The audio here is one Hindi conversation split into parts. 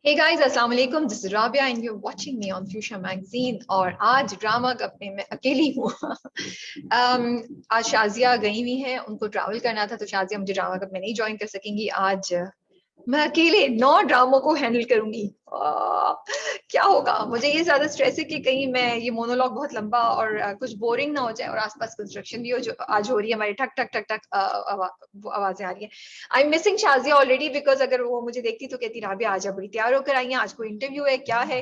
Hey guys, अस्सलाम वालेकुम। This is Rabia and you're watching me on Fuchsia Magazine। और आज ड्रामा कप में मैं अकेली हूँ। आज शाजिया गई हुई है, उनको ट्रैवल करना था, तो शाजिया मुझे ड्रामा कप में नहीं ज्वाइन कर सकेंगी। आज मैं अकेले 9 ड्रामों को हैंडल करूंगी। क्या होगा, मुझे ये ज्यादा स्ट्रेस है कि कहीं मैं ये मोनोलॉग बहुत लंबा और कुछ बोरिंग ना हो जाए, और आसपास कंस्ट्रक्शन भी हो जो आज हो रही है, हमारी ठक ठक ठक ठक आवाजें आ रही है। I am missing Shazia already, because अगर वो मुझे देखती तो कहती राबिया आजा, बड़ी तैयार होकर आई है, आज कोई इंटरव्यू है क्या है।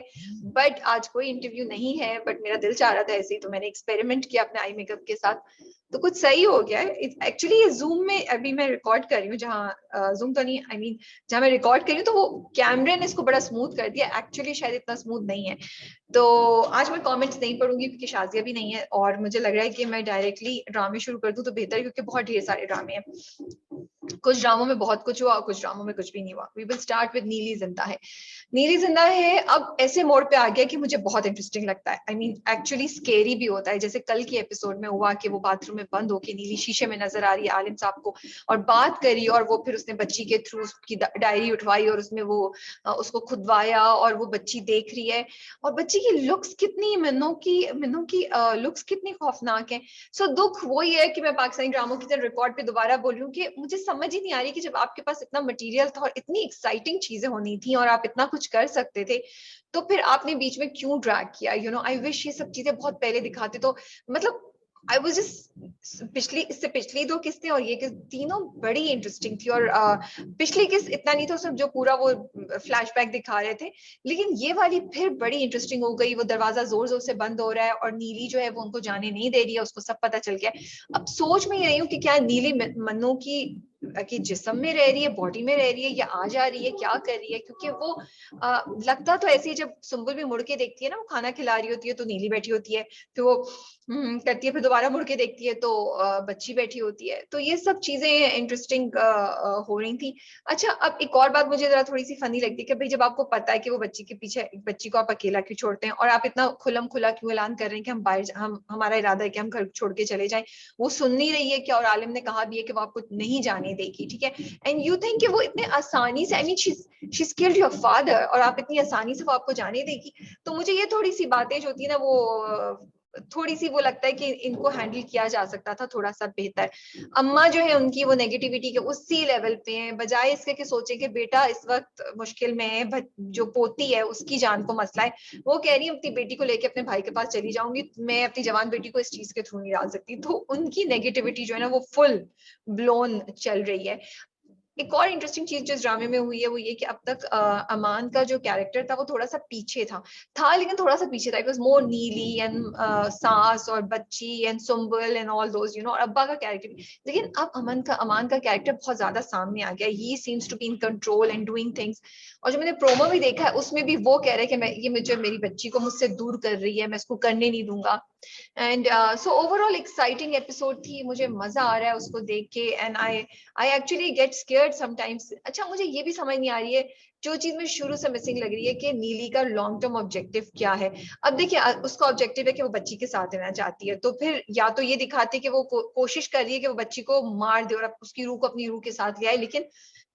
बट आज कोई इंटरव्यू नहीं है, बट मेरा दिल चाह रहा था ऐसे ही, तो मैंने एक्सपेरिमेंट किया अपने आई मेकअप के साथ, तो कुछ सही हो गया है। एक्चुअली ये जूम में अभी मैं रिकॉर्ड कर रही हूँ, जहाँ जूम तो नहीं, आई मीन जहाँ मैं रिकॉर्ड कर रही हूँ, तो वो कैमरे ने इसको बड़ा स्मूथ कर दिया, एक्चुअली शायद इतना स्मूथ नहीं है। तो आज मैं कमेंट्स नहीं पढ़ूंगी क्योंकि शाजिया भी नहीं है, और मुझे लग रहा है कि मैं डायरेक्टली ड्रामे शुरू कर दूं तो बेहतर है, क्योंकि बहुत ढेर सारे ड्रामे हैं। कुछ ड्रामों में बहुत कुछ हुआ, कुछ ड्रामों में कुछ भी नहीं हुआ। वी विल स्टार्ट विद नीली जिंदा है। नीली जिंदा है अब ऐसे मोड़ पे आ गया कि मुझे बहुत इंटरेस्टिंग लगता है। आई मीन एक्चुअली स्केरी भी होता है, जैसे कल की एपिसोड में हुआ कि वो बाथरूम में बंद होके नीली शीशे में नजर आ रही है आलिम साहब को, और बात करी, और वो फिर उसने बच्ची के थ्रू उसकी डायरी उठवाई, और उसमें वो उसको खुदवाया, और वो बच्ची देख रही है, और बच्ची की लुक्स कितनी, मिन्नों की लुक्स कितनी खौफनाक है। सो दुख वो ही है कि मैं पाकिस्तानी ड्रामों की तरह रिकॉर्ड पे दोबारा बोल रही हूँ कि मुझे समझ ही नहीं आ रही कि जब आपके पास इतना मटेरियल था और इतनी एक्साइटिंग चीजें होनी थी और आप इतना कुछ कर सकते थे, तो फिर आपने बीच में क्यों ड्रैग किया। आई विश ये सब चीजें बहुत पहले दिखाते, तो मतलब आई वाज जस्ट इससे पिछली दो किस्तें और ये किस्त तीनों बड़ी इंटरेस्टिंग थी। और पिछली किस्त इतना नहीं था, सब जो पूरा वो फ्लैशबैक दिखा रहे थे, लेकिन ये वाली फिर बड़ी इंटरेस्टिंग हो गई। वो दरवाजा जोर जोर से बंद हो रहा है और नीली जो है वो उनको जाने नहीं दे रही है, उसको सब पता चल गया। अब सोच में ही रही हूँ कि क्या नीली मन्नू की जिस्म में रह रही है, बॉडी में रह रही है, या आ जा रही है, क्या कर रही है, क्योंकि वो लगता तो ऐसे ही, जब सुम्बुल भी मुड़ के देखती है ना, वो खाना खिला रही होती है तो नीली बैठी होती है, फिर वो करती है, फिर दोबारा मुड़ के देखती है तो बच्ची बैठी होती है। तो ये सब चीजें इंटरेस्टिंग हो रही थी। अच्छा, अब एक और बात मुझे जरा थोड़ी सी फनी लगती है कि भाई जब आपको पता है कि वो बच्ची के पीछे, बच्ची को आप अकेला क्यों छोड़ते हैं, और आप इतना खुलम खुला क्यों ऐलान कर रहे हैं कि हम बाहर, हम हमारा इरादा है कि हम घर छोड़ के चले जाएं, वो सुन नहीं रही है क्या, और आलिम ने कहा भी है कि वो आपको नहीं जाने देगी, ठीक है। एंड यू थिंक कि वो इतने आसानी से, I mean she killed your father, और आप इतनी आसानी से वो आपको जाने देगी। तो मुझे ये थोड़ी सी बातें जो होती है ना, वो थोड़ी सी वो लगता है कि इनको हैंडल किया जा सकता था थोड़ा सा बेहतर। अम्मा जो है उनकी वो नेगेटिविटी के उसी लेवल पे हैं, बजाय इसके कि सोचे कि बेटा इस वक्त मुश्किल में है, जो पोती है उसकी जान को मसला है, वो कह रही है अपनी बेटी को लेके अपने भाई के पास चली जाऊंगी, मैं अपनी जवान बेटी को इस चीज के थ्रू नहीं डाल सकती। तो उनकी नेगेटिविटी जो है ना वो फुल ब्लोन चल रही है। एक और इंटरेस्टिंग चीज जो इस ड्रामे में हुई है वो ये कि अब तक अमान का जो कैरेक्टर था वो थोड़ा सा पीछे था, लेकिन थोड़ा सा पीछे था। इट वाज मोर नीली एंड सास और बच्ची and Sumbul and all those, और अब्बा का कैरेक्टर भी। लेकिन अब अमान का कैरेक्टर बहुत ज्यादा सामने आ गया। He seems to be in control and doing things. और जो मैंने प्रोमो भी देखा है उसमें भी वो कह रहे हैं कि मैं ये मुझे, मेरी बच्ची को मुझसे दूर कर रही है, मैं इसको करने नहीं दूंगा। And so overall exciting episode थी, मुझे मजा आ रहा है उसको देख के। And I actually get scared sometimes. अच्छा, मुझे ये भी समझ नहीं आ रही है, जो चीज में शुरू से मिसिंग लग रही है, कि नीली का लॉन्ग टर्म ऑब्जेक्टिव क्या है। अब देखिए, उसका ऑब्जेक्टिव है कि वो बच्ची के साथ रहना चाहती है, तो फिर या तो ये दिखाते कि वो कोशिश कर रही है कि वो बच्ची को मार दे और उसकी रूह को अपनी रूह के साथ ले आए, लेकिन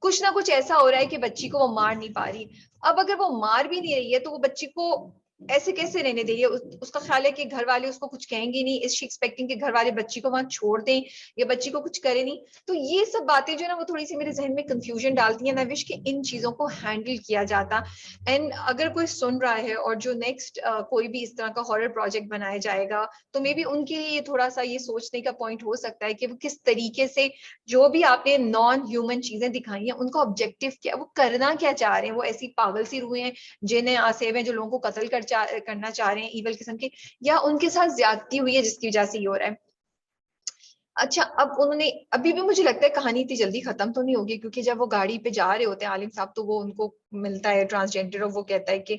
कुछ ना कुछ ऐसा हो रहा है कि बच्ची को वो मार नहीं पा रही। अब अगर वो मार भी नहीं रही है तो वो बच्ची को ऐसे कैसे रहने दे रही है। उसका ख्याल है कि घर वाले उसको कुछ कहेंगे नहीं, इज शी एक्सपेक्टिंग कि घर वाले बच्ची को वहां छोड़ दें या बच्ची को कुछ करे नहीं। तो ये सब बातें जो है ना वो थोड़ी सी मेरे जहन में कंफ्यूजन डालती है। मैं विश कि इन चीजों को हैंडल किया जाता। एंड अगर कोई सुन रहा है और जो नेक्स्ट कोई भी इस तरह का हॉरर प्रोजेक्ट बनाया जाएगा, तो मे बी उनके लिए थोड़ा सा ये सोचने का पॉइंट हो सकता है कि वो किस तरीके से जो भी आपने नॉन ह्यूमन चीजें दिखाई हैं उनका ऑब्जेक्टिव क्या, वो करना क्या चाह रहे हैं। वो ऐसी पागल सी रूहें हैं जिन्हें आसेब हैं, जो लोगों को कत्ल करना चाह रहे हैं, ईवल किस्म के, या उनके साथ ज्यादती हुई है जिसकी वजह से ये हो रहा है। अच्छा, अब उन्होंने, अभी भी मुझे लगता है कहानी इतनी जल्दी खत्म तो नहीं होगी, क्योंकि जब वो गाड़ी पे जा रहे होते हैं आलिम साहब, तो वो उनको मिलता है ट्रांसजेंडर, और वो कहता है कि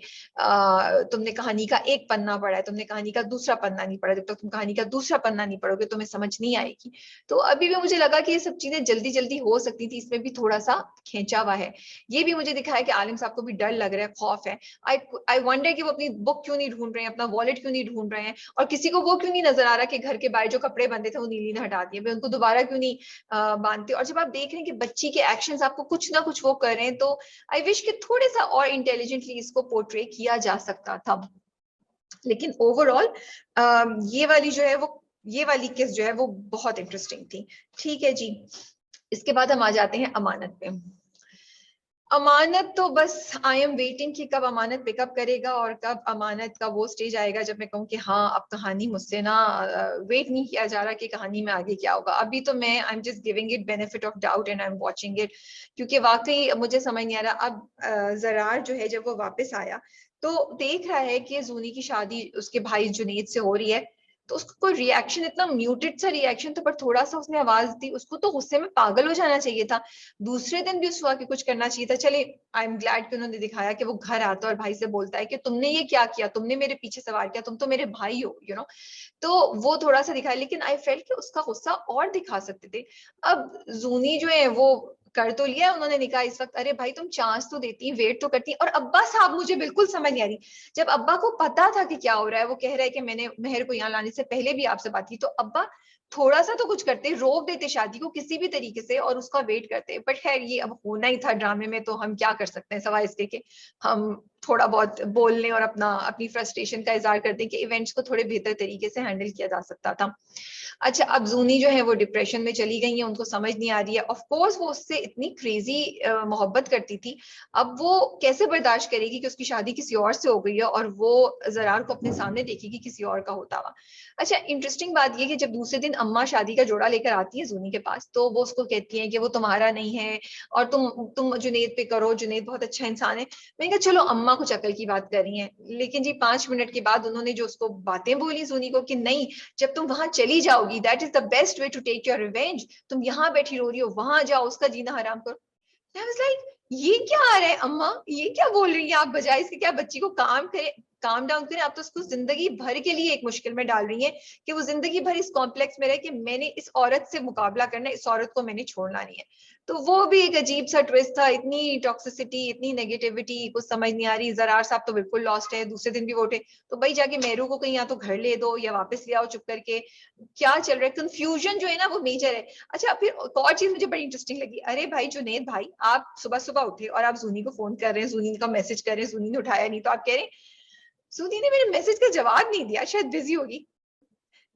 तुमने कहानी का एक पन्ना पढ़ा है, तुमने कहानी का दूसरा पन्ना नहीं पढ़ा, जब तक तुम कहानी का दूसरा पन्ना नहीं पढ़ोगे तुम्हें समझ नहीं आएगी। तो अभी भी मुझे लगा कि ये सब चीजें जल्दी जल्दी हो सकती थी, इसमें भी थोड़ा सा खींचा हुआ है। ये भी मुझे दिखाया कि आलिम साहब को भी डर लग रहा है, खौफ है। आई आई वंडर कि वो अपनी बुक क्यों नहीं ढूंढ रहे हैं, अपना वॉलेट क्यों नहीं ढूंढ रहे हैं, और किसी को वो क्यों नहीं नजर आ रहा कि घर के बाहर जो कपड़े बंधे थे वो नीली ने हटा जाती है, भाई उनको दोबारा क्यों नहीं बांधते। और जब आप देख रहे हैं कि बच्ची के एक्शंस आपको कुछ ना कुछ वो कर रहे हैं, तो आई विश कि थोड़े सा और इंटेलिजेंटली इसको पोर्ट्रे किया जा सकता था। लेकिन ओवरऑल ये वाली जो है वो, ये वाली केस जो है वो बहुत इंटरेस्टिंग थी। ठीक है जी, इसके बाद हम आ जाते हैं अमानत पे। अमानत तो बस आई एम वेटिंग कि कब अमानत पिकअप करेगा और कब अमानत का वो स्टेज आएगा जब मैं कहूँ कि हाँ अब कहानी मुझसे ना वेट नहीं किया जा रहा कि कहानी में आगे क्या होगा। अभी तो मैं आई am just giving it benefit of doubt and I am watching it, क्योंकि वाकई मुझे समझ नहीं आ रहा। अब जरार जो है जब वो वापस आया तो देख रहा है कि जूनी की शादी उसके भाई जुनेद से हो रही है, तो उसको कोई रिएक्शन, इतना म्यूटेड सा रिएक्शन था, पर थोड़ा सा उसने आवाज दी, उसको तो गुस्से में पागल हो जाना चाहिए था। दूसरे दिन भी उस हुआ कि कुछ करना चाहिए था। चले आई एम ग्लैड कि उन्होंने दिखाया कि वो घर आता है और भाई से बोलता है कि तुमने ये क्या किया, तुमने मेरे पीछे सवार किया, तुम तो मेरे भाई हो, यू नो। तो वो थोड़ा सा दिखाया, लेकिन आई फेल्ट कि उसका गुस्सा और दिखा सकते थे। अब जूनी जो है वो कर तो लिया उन्होंने निकाह इस वक्त, अरे भाई तुम चांस तो देती, वेट तो करती। और अब्बा साहब मुझे बिल्कुल समझ नहीं आ रही, जब अब्बा को पता था कि क्या हो रहा है, वो कह रहा है कि मैंने मेहर को यहाँ लाने से पहले भी आपसे बात की, तो अब्बा थोड़ा सा तो कुछ करते, रोक देते शादी को किसी भी तरीके से और उसका वेट करते। बट खैर ये अब होना ही था ड्रामे में, तो हम क्या कर सकते हैं सवाए इसके कि हम थोड़ा बहुत बोलने और अपनी फ्रस्ट्रेशन का इजहार करते हैं कि इवेंट्स को थोड़े बेहतर तरीके से हैंडल किया जा सकता था। अच्छा, अब जूनी जो है वो डिप्रेशन में चली गई है, उनको समझ नहीं आ रही है। ऑफ कोर्स वो उससे इतनी क्रेजी मोहब्बत करती थी, अब वो कैसे बर्दाश्त करेगी कि उसकी शादी किसी और से हो गई है और वो जरार को अपने सामने देखेगी किसी और का होता हुआ। अच्छा, इंटरेस्टिंग बात ये कि जब दूसरे दिन अम्मा शादी का जोड़ा लेकर आती है जूनी के पास, तो वो उसको कहती है कि वो तुम्हारा नहीं है और तुम जुनेद पे करो, जुनेद बहुत अच्छा इंसान है। मैंने कहा चलो अम्मा कुछ अकल की बात कर रही है, लेकिन जी 5 मिनट के बाद उन्होंने जो उसको बातें बोली जूनी को कि नहीं, जब तुम वहां चली जाओगी that is the best way to take your revenge, तुम यहाँ बैठी रो रही हो, वहां जाओ उसका जीना हराम करो। I was like, ये क्या आ रहा है अम्मा, ये क्या बोल रही है आप, बजाय इसके क्या बच्ची को काम डाउन करें, आप तो उसको जिंदगी भर के लिए एक मुश्किल में डाल रही हैं कि वो जिंदगी भर इस कॉम्प्लेक्स में रहे कि मैंने इस औरत से मुकाबला करना है, इस औरत को मैंने छोड़ना नहीं है। तो वो भी एक अजीब सा ट्विस्ट था, इतनी टॉक्सिसिटी, इतनी नेगेटिविटी, कुछ समझ नहीं आ रही। जरार साहब तो बिल्कुल लॉस्ट है, दूसरे दिन भी वो उठे तो भाई जाके मेहरू को कहीं या तो घर ले दो या वापस ले आओ चुप करके, क्या चल रहा है, कंफ्यूजन जो है ना वो मेजर है। अच्छा, फिर एक और चीज मुझे बड़ी इंटरेस्टिंग लगी, अरे भाई जुनेद भाई, आप सुबह सुबह उठे और आप जूनी को फोन कर रहे हैं, जूनी का मैसेज कर रहे हैं, जूनी ने उठाया नहीं, तो आप कह रहे हैं जूनी ने मेरे मैसेज का जवाब नहीं दिया, शायद बिजी होगी,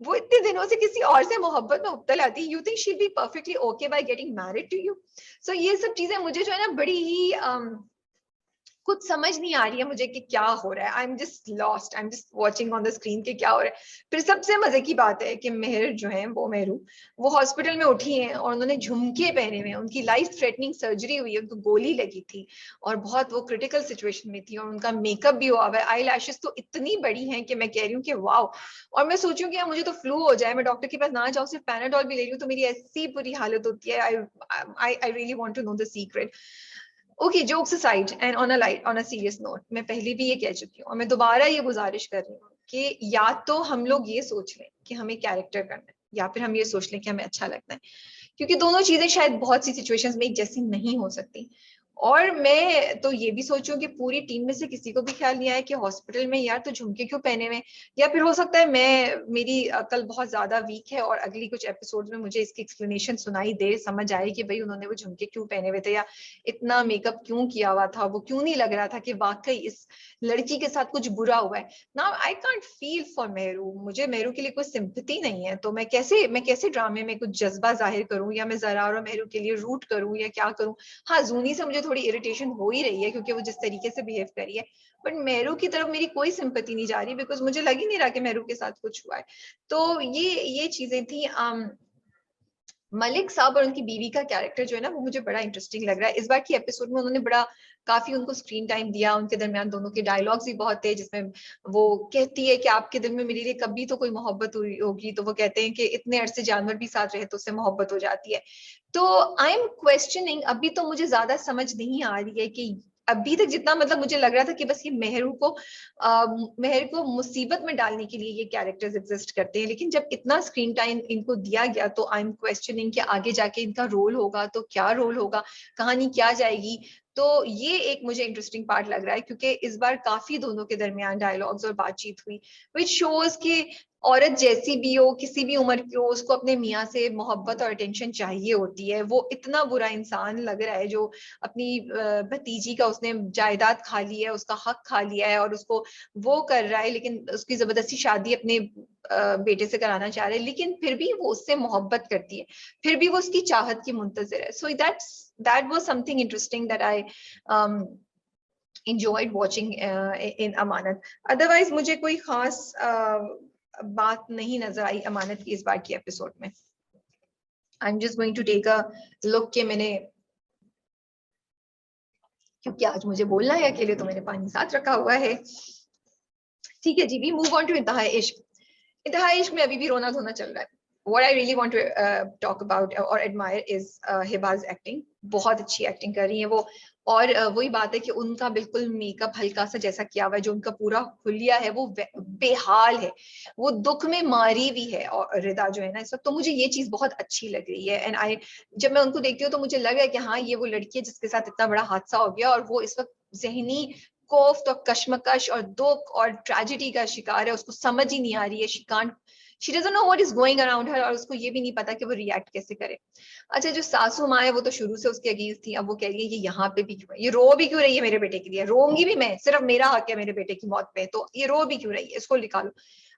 वो इतने दिनों से किसी और से मोहब्बत में मुब्तला थी, you think she will be perfectly okay by getting married to you. So ये सब चीजें मुझे जो है ना बड़ी ही कुछ समझ नहीं आ रही है मुझे कि क्या हो रहा है। I am just lost, I am just watching on the screen कि क्या हो रहा है। फिर सबसे मजे की बात है कि मेहर जो है वो मेहरू, वो हॉस्पिटल में उठी हैं और उन्होंने झुमके पहने हुए हैं, उनकी लाइफ थ्रेटनिंग सर्जरी हुई है, उनको गोली लगी थी और बहुत वो क्रिटिकल सिचुएशन में थी, और उनका मेकअप भी हुआ हुआ है, आई लैशेस तो इतनी बड़ी हैं कि मैं कह रही हूँ कि वाओ। और मैं सोचूं कि मुझे तो फ्लू हो जाए, मैं डॉक्टर के पास ना जाऊँ, सिर्फ पैनाडोल भी ले रही हूँ तो मेरी ऐसी बुरी हालत होती है। I really want to know the secret. Okay, jokes aside and on a serious note, मैं पहले भी ये कह चुकी हूँ और मैं दोबारा ये गुजारिश कर रही हूँ कि या तो हम लोग ये सोच लें कि हमें कैरेक्टर करना है, या फिर हम ये सोच लें कि हमें अच्छा लगता है, क्योंकि दोनों चीजें शायद बहुत सी सिचुएशंस में एक जैसी नहीं हो सकती। और मैं तो ये भी सोचूं कि पूरी टीम में से किसी को भी ख्याल नहीं आया कि हॉस्पिटल में यार तो झुमके क्यों पहने हुए, या फिर हो सकता है मेरी अकल बहुत ज्यादा वीक है और अगली कुछ एपिसोड में मुझे इसकी एक्सप्लेनेशन सुनाई दे, समझ आए कि भाई उन्होंने वो झुमके क्यों पहने हुए थे या इतना मेकअप क्यों किया हुआ था, वो क्यों नहीं लग रहा था कि वाकई इस लड़की के साथ कुछ बुरा हुआ है। Now I can't feel for Mehru, मुझे मेहरू के लिए कोई सिंपैथी नहीं है, तो मैं कैसे ड्रामे में कुछ जज्बा जाहिर करूं, या मैं जरार और मेहरू के लिए रूट करूं या क्या करूं। हाँ, जूनी से मुझे थोड़ी इरिटेशन हो ही रही है क्योंकि वो जिस तरीके से बिहेव करी है, बट मेहरू की तरफ मेरी कोई सिंपैथी नहीं जा रही, बिकॉज मुझे लग ही नहीं रहा कि मेहरू के साथ कुछ हुआ है। तो ये चीजें थी। मलिक साहब और उनकी बीवी का कैरेक्टर जो है ना वो मुझे बड़ा इंटरेस्टिंग लग रहा है। इस बार की एपिसोड में उन्होंने काफी उनको स्क्रीन टाइम दिया, उनके दरमियान दोनों के डायलॉग्स भी बहुत थे, जिसमें वो कहती है कि आपके दिल में मेरे लिए कभी तो कोई मोहब्बत हुई होगी, तो वो कहते हैं कि इतने अरसे जानवर भी साथ रहे तो उससे मोहब्बत हो जाती है। तो आई एम क्वेश्चनिंग, अभी तो मुझे ज्यादा समझ नहीं आ रही है कि अभी तक जितना मतलब मुझे लग रहा था कि बस ये मेहर को मुसीबत में डालने के लिए ये कैरेक्टर्स एग्जिस्ट करते हैं, लेकिन जब इतना स्क्रीन टाइम इनको दिया गया तो आई एम क्वेश्चनिंग कि आगे जाके इनका रोल होगा तो क्या रोल होगा, कहानी क्या जाएगी। तो ये एक मुझे इंटरेस्टिंग पार्ट लग रहा है, क्योंकि इस बार काफी दोनों के दरमियान डायलॉग्स और बातचीत हुई, विच शोज कि औरत जैसी भी हो, किसी भी उम्र की हो, उसको अपने मियाँ से मोहब्बत और अटेंशन चाहिए होती है। वो इतना बुरा इंसान लग रहा है जो अपनी भतीजी का उसने जायदाद खा ली है, उसका हक खा लिया है और उसको वो कर रहा है, लेकिन उसकी जबरदस्ती शादी अपने बेटे से कराना चाह रहे हैं, लेकिन फिर भी वो उससे मोहब्बत करती है, फिर भी वो उसकी चाहत की मुंतजिर है। So that was something interesting that I enjoyed watching in Amanat. Otherwise मुझे कोई खास बात नहीं नजर आई अमानत की इस बार की एपिसोड में। I am just going to take a look के मैंने, क्योंकि आज मुझे बोलना है अकेले तो मैंने पानी साथ रखा हुआ है। ठीक है जी, वी मूव ऑन टू इंतहा इश्क। इंतहा इश्क में अभी भी रोना धोना चल रहा है। What I really want to talk about or admire is Hiba's acting. बहुत अच्छी एक्टिंग कर रही है वो। और वही बात है कि उनका बिल्कुल मेकअप हल्का सा जैसा किया हुआ है, जो उनका पूरा हुलिया है वो बेहाल है, वो दुख में मारी भी है। और रिदा जो है ना इस वक्त, तो मुझे ये चीज बहुत अच्छी लग रही है। एंड आई, जब मैं उनको देखती हूँ तो मुझे लग रहा है कि हाँ, ये वो लड़की है जिसके साथ इतना बड़ा हादसा हो गया और वो इस वक्त जहनी कोफ्त और कश्मकश और दुख और ट्रेजेडी का शिकार है। उसको समझ ही नहीं आ रही है, she doesn't know what is going around her, और उसको ये भी नहीं पता कि वो रिएक्ट कैसे करे। अच्छा, जो सासू माँ है वो तो शुरू से उसके अगेंस्ट थी, अब वो कह रही है ये यहाँ पे भी क्यों है, ये रो भी क्यों रही है मेरे बेटे के लिए, रोऊंगी भी मैं, सिर्फ मेरा हक है मेरे बेटे की मौत पे, तो ये रो भी क्यों रही है, इसको निकालो।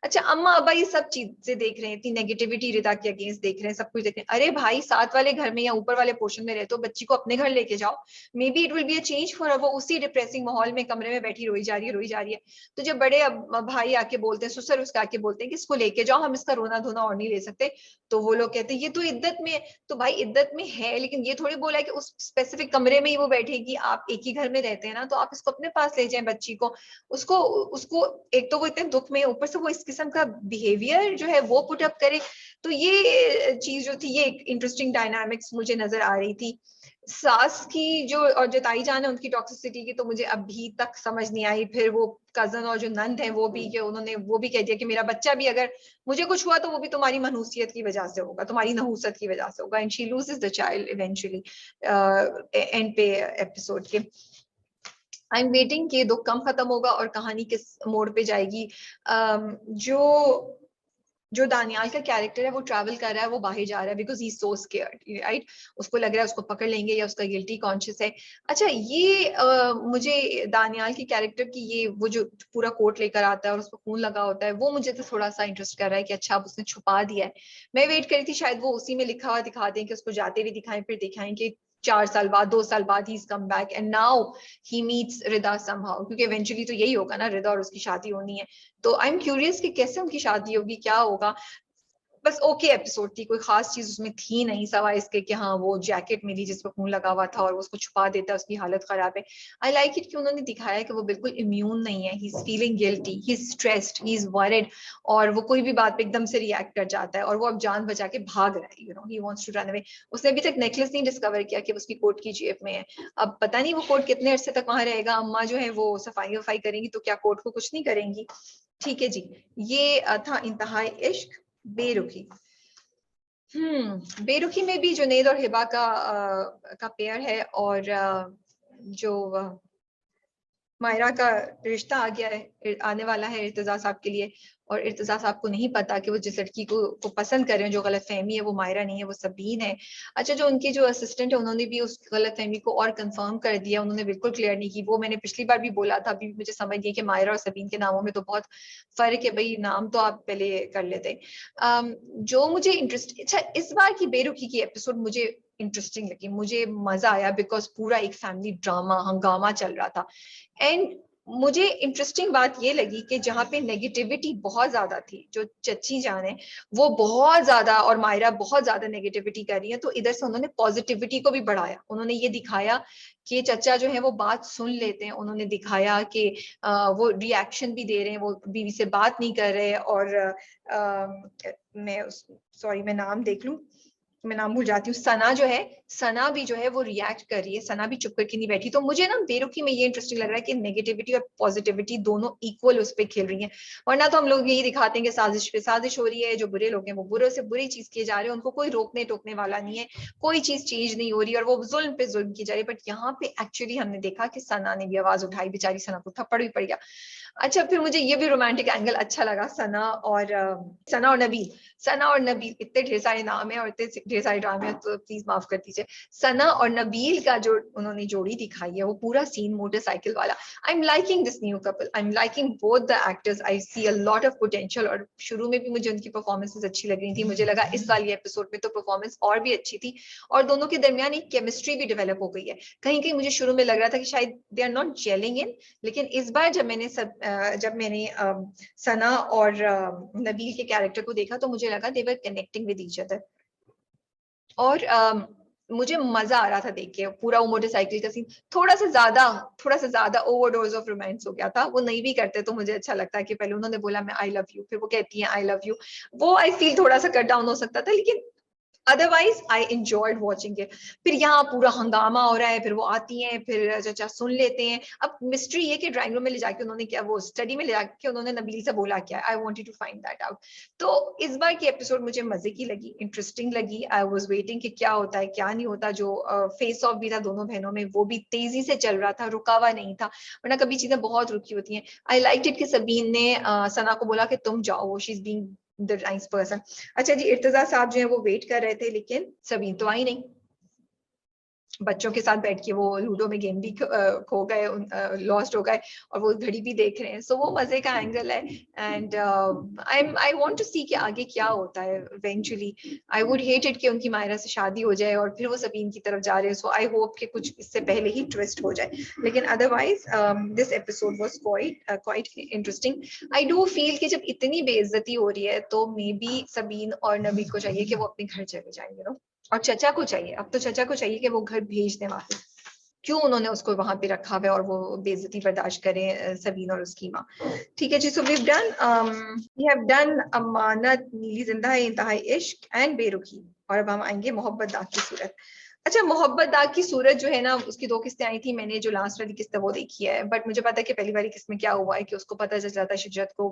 अच्छा, अम्मा अब्बा ये सब चीजें देख रहे हैं, इतनी नेगेटिविटी रिदा के अगेंस्ट देख रहे हैं, सब कुछ देख रहे हैं। अरे भाई, साथ वाले घर में या ऊपर वाले पोर्शन में रहते हो, बच्ची को अपने घर लेके जाओ, may be it will be a change for वो उसी डिप्रेसिंग माहौल में कमरे में बैठी रोई जा रही है, रोई जा रही है। तो जब बड़े भाई आके बोलते हैं, ससुर उसके आके बोलते हैं कि इसको लेके जाओ, हम इसका रोना धोना और नहीं ले सकते, तो वो लोग कहते हैं ये तो इद्दत में है। तो भाई इद्दत में है, लेकिन ये थोड़ी बोला है कि उस स्पेसिफिक कमरे में ही वो बैठेगी। आप एक ही घर में रहते हैं ना, तो आप इसको अपने पास ले जाएं बच्ची को। उसको उसको एक तो वो इतने दुख में, ऊपर से वो इस किस्म का बिहेवियर जो है वो पुट अप करे। तो ये चीज जो थी, ये एक इंटरेस्टिंग डायनामिक्स मुझे नजर आ रही थी। सास की जो, और जो ताई जान है उनकी टॉक्सिसिटी की, तो मुझे अभी तक समझ नहीं आई। फिर वो कजन और जो नंद है वो भी, कि उन्होंने वो भी कह दिया कि मेरा बच्चा भी अगर मुझे कुछ हुआ तो वो भी तुम्हारी मनहूसियत की वजह से होगा, तुम्हारी नहूसत की वजह से होगा। And she loses the child eventually and पे एपिसोड के। आई एम वेटिंग कि दुख कम खत्म होगा और कहानी किस मोड़ पे जाएगी। जो जो दानियाल का कैरेक्टर है वो ट्रैवल कर रहा है, वो बाहर जा रहा है because he so scared, right. उसको लग रहा है उसको पकड़ लेंगे या उसका गिल्टी कॉन्शियस है। अच्छा, ये मुझे दानियाल की कैरेक्टर की ये वो जो पूरा कोट लेकर आता है और उसको खून लगा होता है, वो मुझे तो थोड़ा सा इंटरेस्ट कर रहा है कि अच्छा अब उसने छुपा दिया है। मैं वेट करी थी शायद वो उसी में लिखा हुआ दिखा दें कि उसको जाते हुए दिखाएं, फिर दिखाएं कि 4 साल बाद, 2 साल बाद he is come back and now he meets Rida somehow, क्योंकि इवेंचुअली तो यही होगा ना, रिदा और उसकी शादी होनी है। तो आई एम क्यूरियस कि कैसे उनकी शादी होगी, क्या होगा। बस ओके एपिसोड थी, कोई खास चीज उसमें थी नहीं, सवाए इसके कि हाँ वो जैकेट मिली जिसपे खून लगा हुआ था और वो उसको छुपा देता है, उसकी हालत खराब है। आई लाइक इट कि उन्होंने दिखाया कि वो बिल्कुल इम्यून नहीं है, he is feeling guilty, he is stressed, he is worried, और वो कोई भी बात पे एकदम से रिएक्ट कर जाता है और वो अब जान बचा के भाग रहा है, you know, he wants to run away. उसने अभी तक नेकलेस नहीं डिस्कवर किया कि उसकी कोट की जेब में है। अब पता नहीं वो कोट कितने अरसे तक वहां रहेगा। अम्मा जो है वो सफाई वफाई करेंगी तो क्या कोट को कुछ नहीं करेंगी। ठीक है जी, ये था इंतहाई इश्क। बेरुखी। बेरुखी में भी जुनैद और हिबा का पेयर है, और जो मायरा का रिश्ता आ गया है, आने वाला है इर्तिजा साहब के लिए, और इर्तिजा साहब को नहीं पता कि वो जिस लड़की को पसंद कर रहे हैं, जो गलत फहमी है, वो मायरा नहीं है, वो सबीन है। अच्छा, जो उनकी जो असिस्टेंट है उन्होंने भी उस गलत फहमी को और कंफर्म कर दिया, उन्होंने बिल्कुल क्लियर नहीं की। वो मैंने पिछली बार भी बोला था, अभी मुझे समझ नहीं कि मायरा और सबीन के नामों में तो बहुत फर्क है भाई, नाम तो आप पहले कर लेते। जो मुझे इंटरेस्ट, अच्छा इस बार की बेरुखी की एपिसोड मुझे इंटरेस्टिंग लगी, मुझे मजा आया बिकॉज पूरा एक फैमिली ड्रामा हंगामा चल रहा था। एंड मुझे इंटरेस्टिंग बात ये लगी कि जहाँ पे नेगेटिविटी बहुत ज्यादा थी, जो चच्ची जान है वो बहुत ज्यादा और मायरा बहुत ज्यादा नेगेटिविटी कर रही है, तो इधर से उन्होंने पॉजिटिविटी को भी बढ़ाया। उन्होंने ये दिखाया कि चचा जो है वो बात सुन लेते हैं, उन्होंने दिखाया कि वो रिएक्शन भी दे रहे हैं, वो बीवी से बात नहीं कर रहे। और मैं सॉरी मैं नाम देख लूं, मैं नाम भूल जाती हूँ, सना जो है, सना भी जो है वो रिएक्ट कर रही है, सना भी चुप करके नहीं बैठी। तो मुझे ना बेरुखी में ये इंटरेस्टिंग लग रहा है कि नेगेटिविटी और पॉजिटिविटी दोनों इक्वल उस पर खेल रही है। वरना तो हम लोग यही दिखाते हैं कि साजिश पे साजिश हो रही है, जो बुरे लोग हैं वो बुरे से बुरी चीज किए जा रहे हैं, उनको कोई रोकने टोकने वाला नहीं है, कोई चीज चेंज नहीं हो रही और वो जुल्म पे जुल्म की जा रही है। बट यहाँ पे एक्चुअली हमने देखा कि सना ने भी आवाज उठाई, बेचारी सना को थप्पड़ भी पड़ गया। अच्छा, फिर मुझे ये भी रोमांटिक एंगल अच्छा लगा, सना और नबील। सना और नबील, इतने ढेर सारे नाम है और इतने ढेर सारे ड्रामे हैं, तो प्लीज माफ कर दीजिए। सना और नबील का जो उन्होंने जोड़ी दिखाई है, वो पूरा सीन मोटरसाइकिल वाला, I am liking this new couple, I am liking both the actors, I see a lot of potential. और शुरू में भी मुझे उनकी परफॉर्मेंसेस अच्छी लग रही थी, मुझे लगा इस वाली एपिसोड में तो परफॉर्मेंस और भी अच्छी थी और दोनों के दरमियान एक केमिस्ट्री भी डेवलप हो गई है। कहीं कहीं मुझे शुरू में लग रहा था कि शायद दे आर नॉट जेलिंग इन, लेकिन इस बार जब मैंने सना और नबील के कैरेक्टर को देखा तो मुझे लगा they were connecting with each other. और मुझे मजा आ रहा था देख के पूरा वो मोटरसाइकिल का सीन। थोड़ा सा ज्यादा ओवरडोज ऑफ रोमांस हो गया था। वो नहीं भी करते तो मुझे अच्छा लगता है कि पहले उन्होंने बोला मैं आई लव यू, फिर वो कहती है आई लव यू, वो आई फील थोड़ा सा कट डाउन हो सकता था, लेकिन otherwise I enjoyed watching it. फिर यहाँ पूरा हंगामा हो रहा है, फिर वो आती हैं, फिर चाचा सुन लेते हैं। अब मिस्ट्री ये कि ड्राइंग रूम में ले जाके उन्होंने क्या, वो स्टडी में ले जाके उन्होंने नबील से बोला क्या, I wanted to find that out. तो इस बार की एपिसोड मुझे मजे की लगी, इंटरेस्टिंग लगी। आई वाज वेटिंग कि क्या होता है क्या नहीं होता। जो फेस ऑफ भी था दोनों बहनों में, वो भी तेजी से चल रहा था, रुका हुआ नहीं था, वरना कभी चीजें बहुत रुकी होती हैं। आई लाइक इट कि सबीन ने सना को बोला कि तुम जाओ, वो she is being the nice person. अच्छा जी, इर्तजा साहब जो है वो वेट कर रहे थे, लेकिन सबीन तो आई नहीं। बच्चों के साथ बैठ के वो लूडो में गेम भी खो गए, लॉस्ट हो गए, और वो घड़ी भी देख रहे हैं। सो वो मजे का एंगल है। एंड आई वांट टू सी कि आगे क्या होता है eventually. I would hate it कि उनकी मायरा से शादी हो जाए और फिर वो सबीन की तरफ जा रहे हैं। सो आई होप कि कुछ इससे पहले ही ट्विस्ट हो जाए, लेकिन otherwise this episode was quite interesting. I do feel कि जब इतनी बेइज्जती हो रही है तो मे बी सबीन और नबील को चाहिए कि वो अपने घर चले जाएंगे नो। और चचा को चाहिए, अब तो चचा को चाहिए कि वो घर भेज दें वापस। क्यों उन्होंने उसको वहां पे रखा हुआ है और वो बेइज्जती बर्दाश्त करें सबीन और उसकी माँ। ठीक है जी, सो वी हैव डन अमानत, नीली जिंदा है, इंतहाई इश्क एंड बेरुखी। और अब हम आएंगे मोहब्बत दाग की सूरत। अच्छा, मोहब्बत दाग की सूरत जो है ना, उसकी 2 किस्तें आई थी। मैंने जो लास्ट वाली किस्त है वो देखी है, बट मुझे पता है कि पहली वाली किस्त में क्या हुआ है कि उसको पता चल जाता है शिजरत को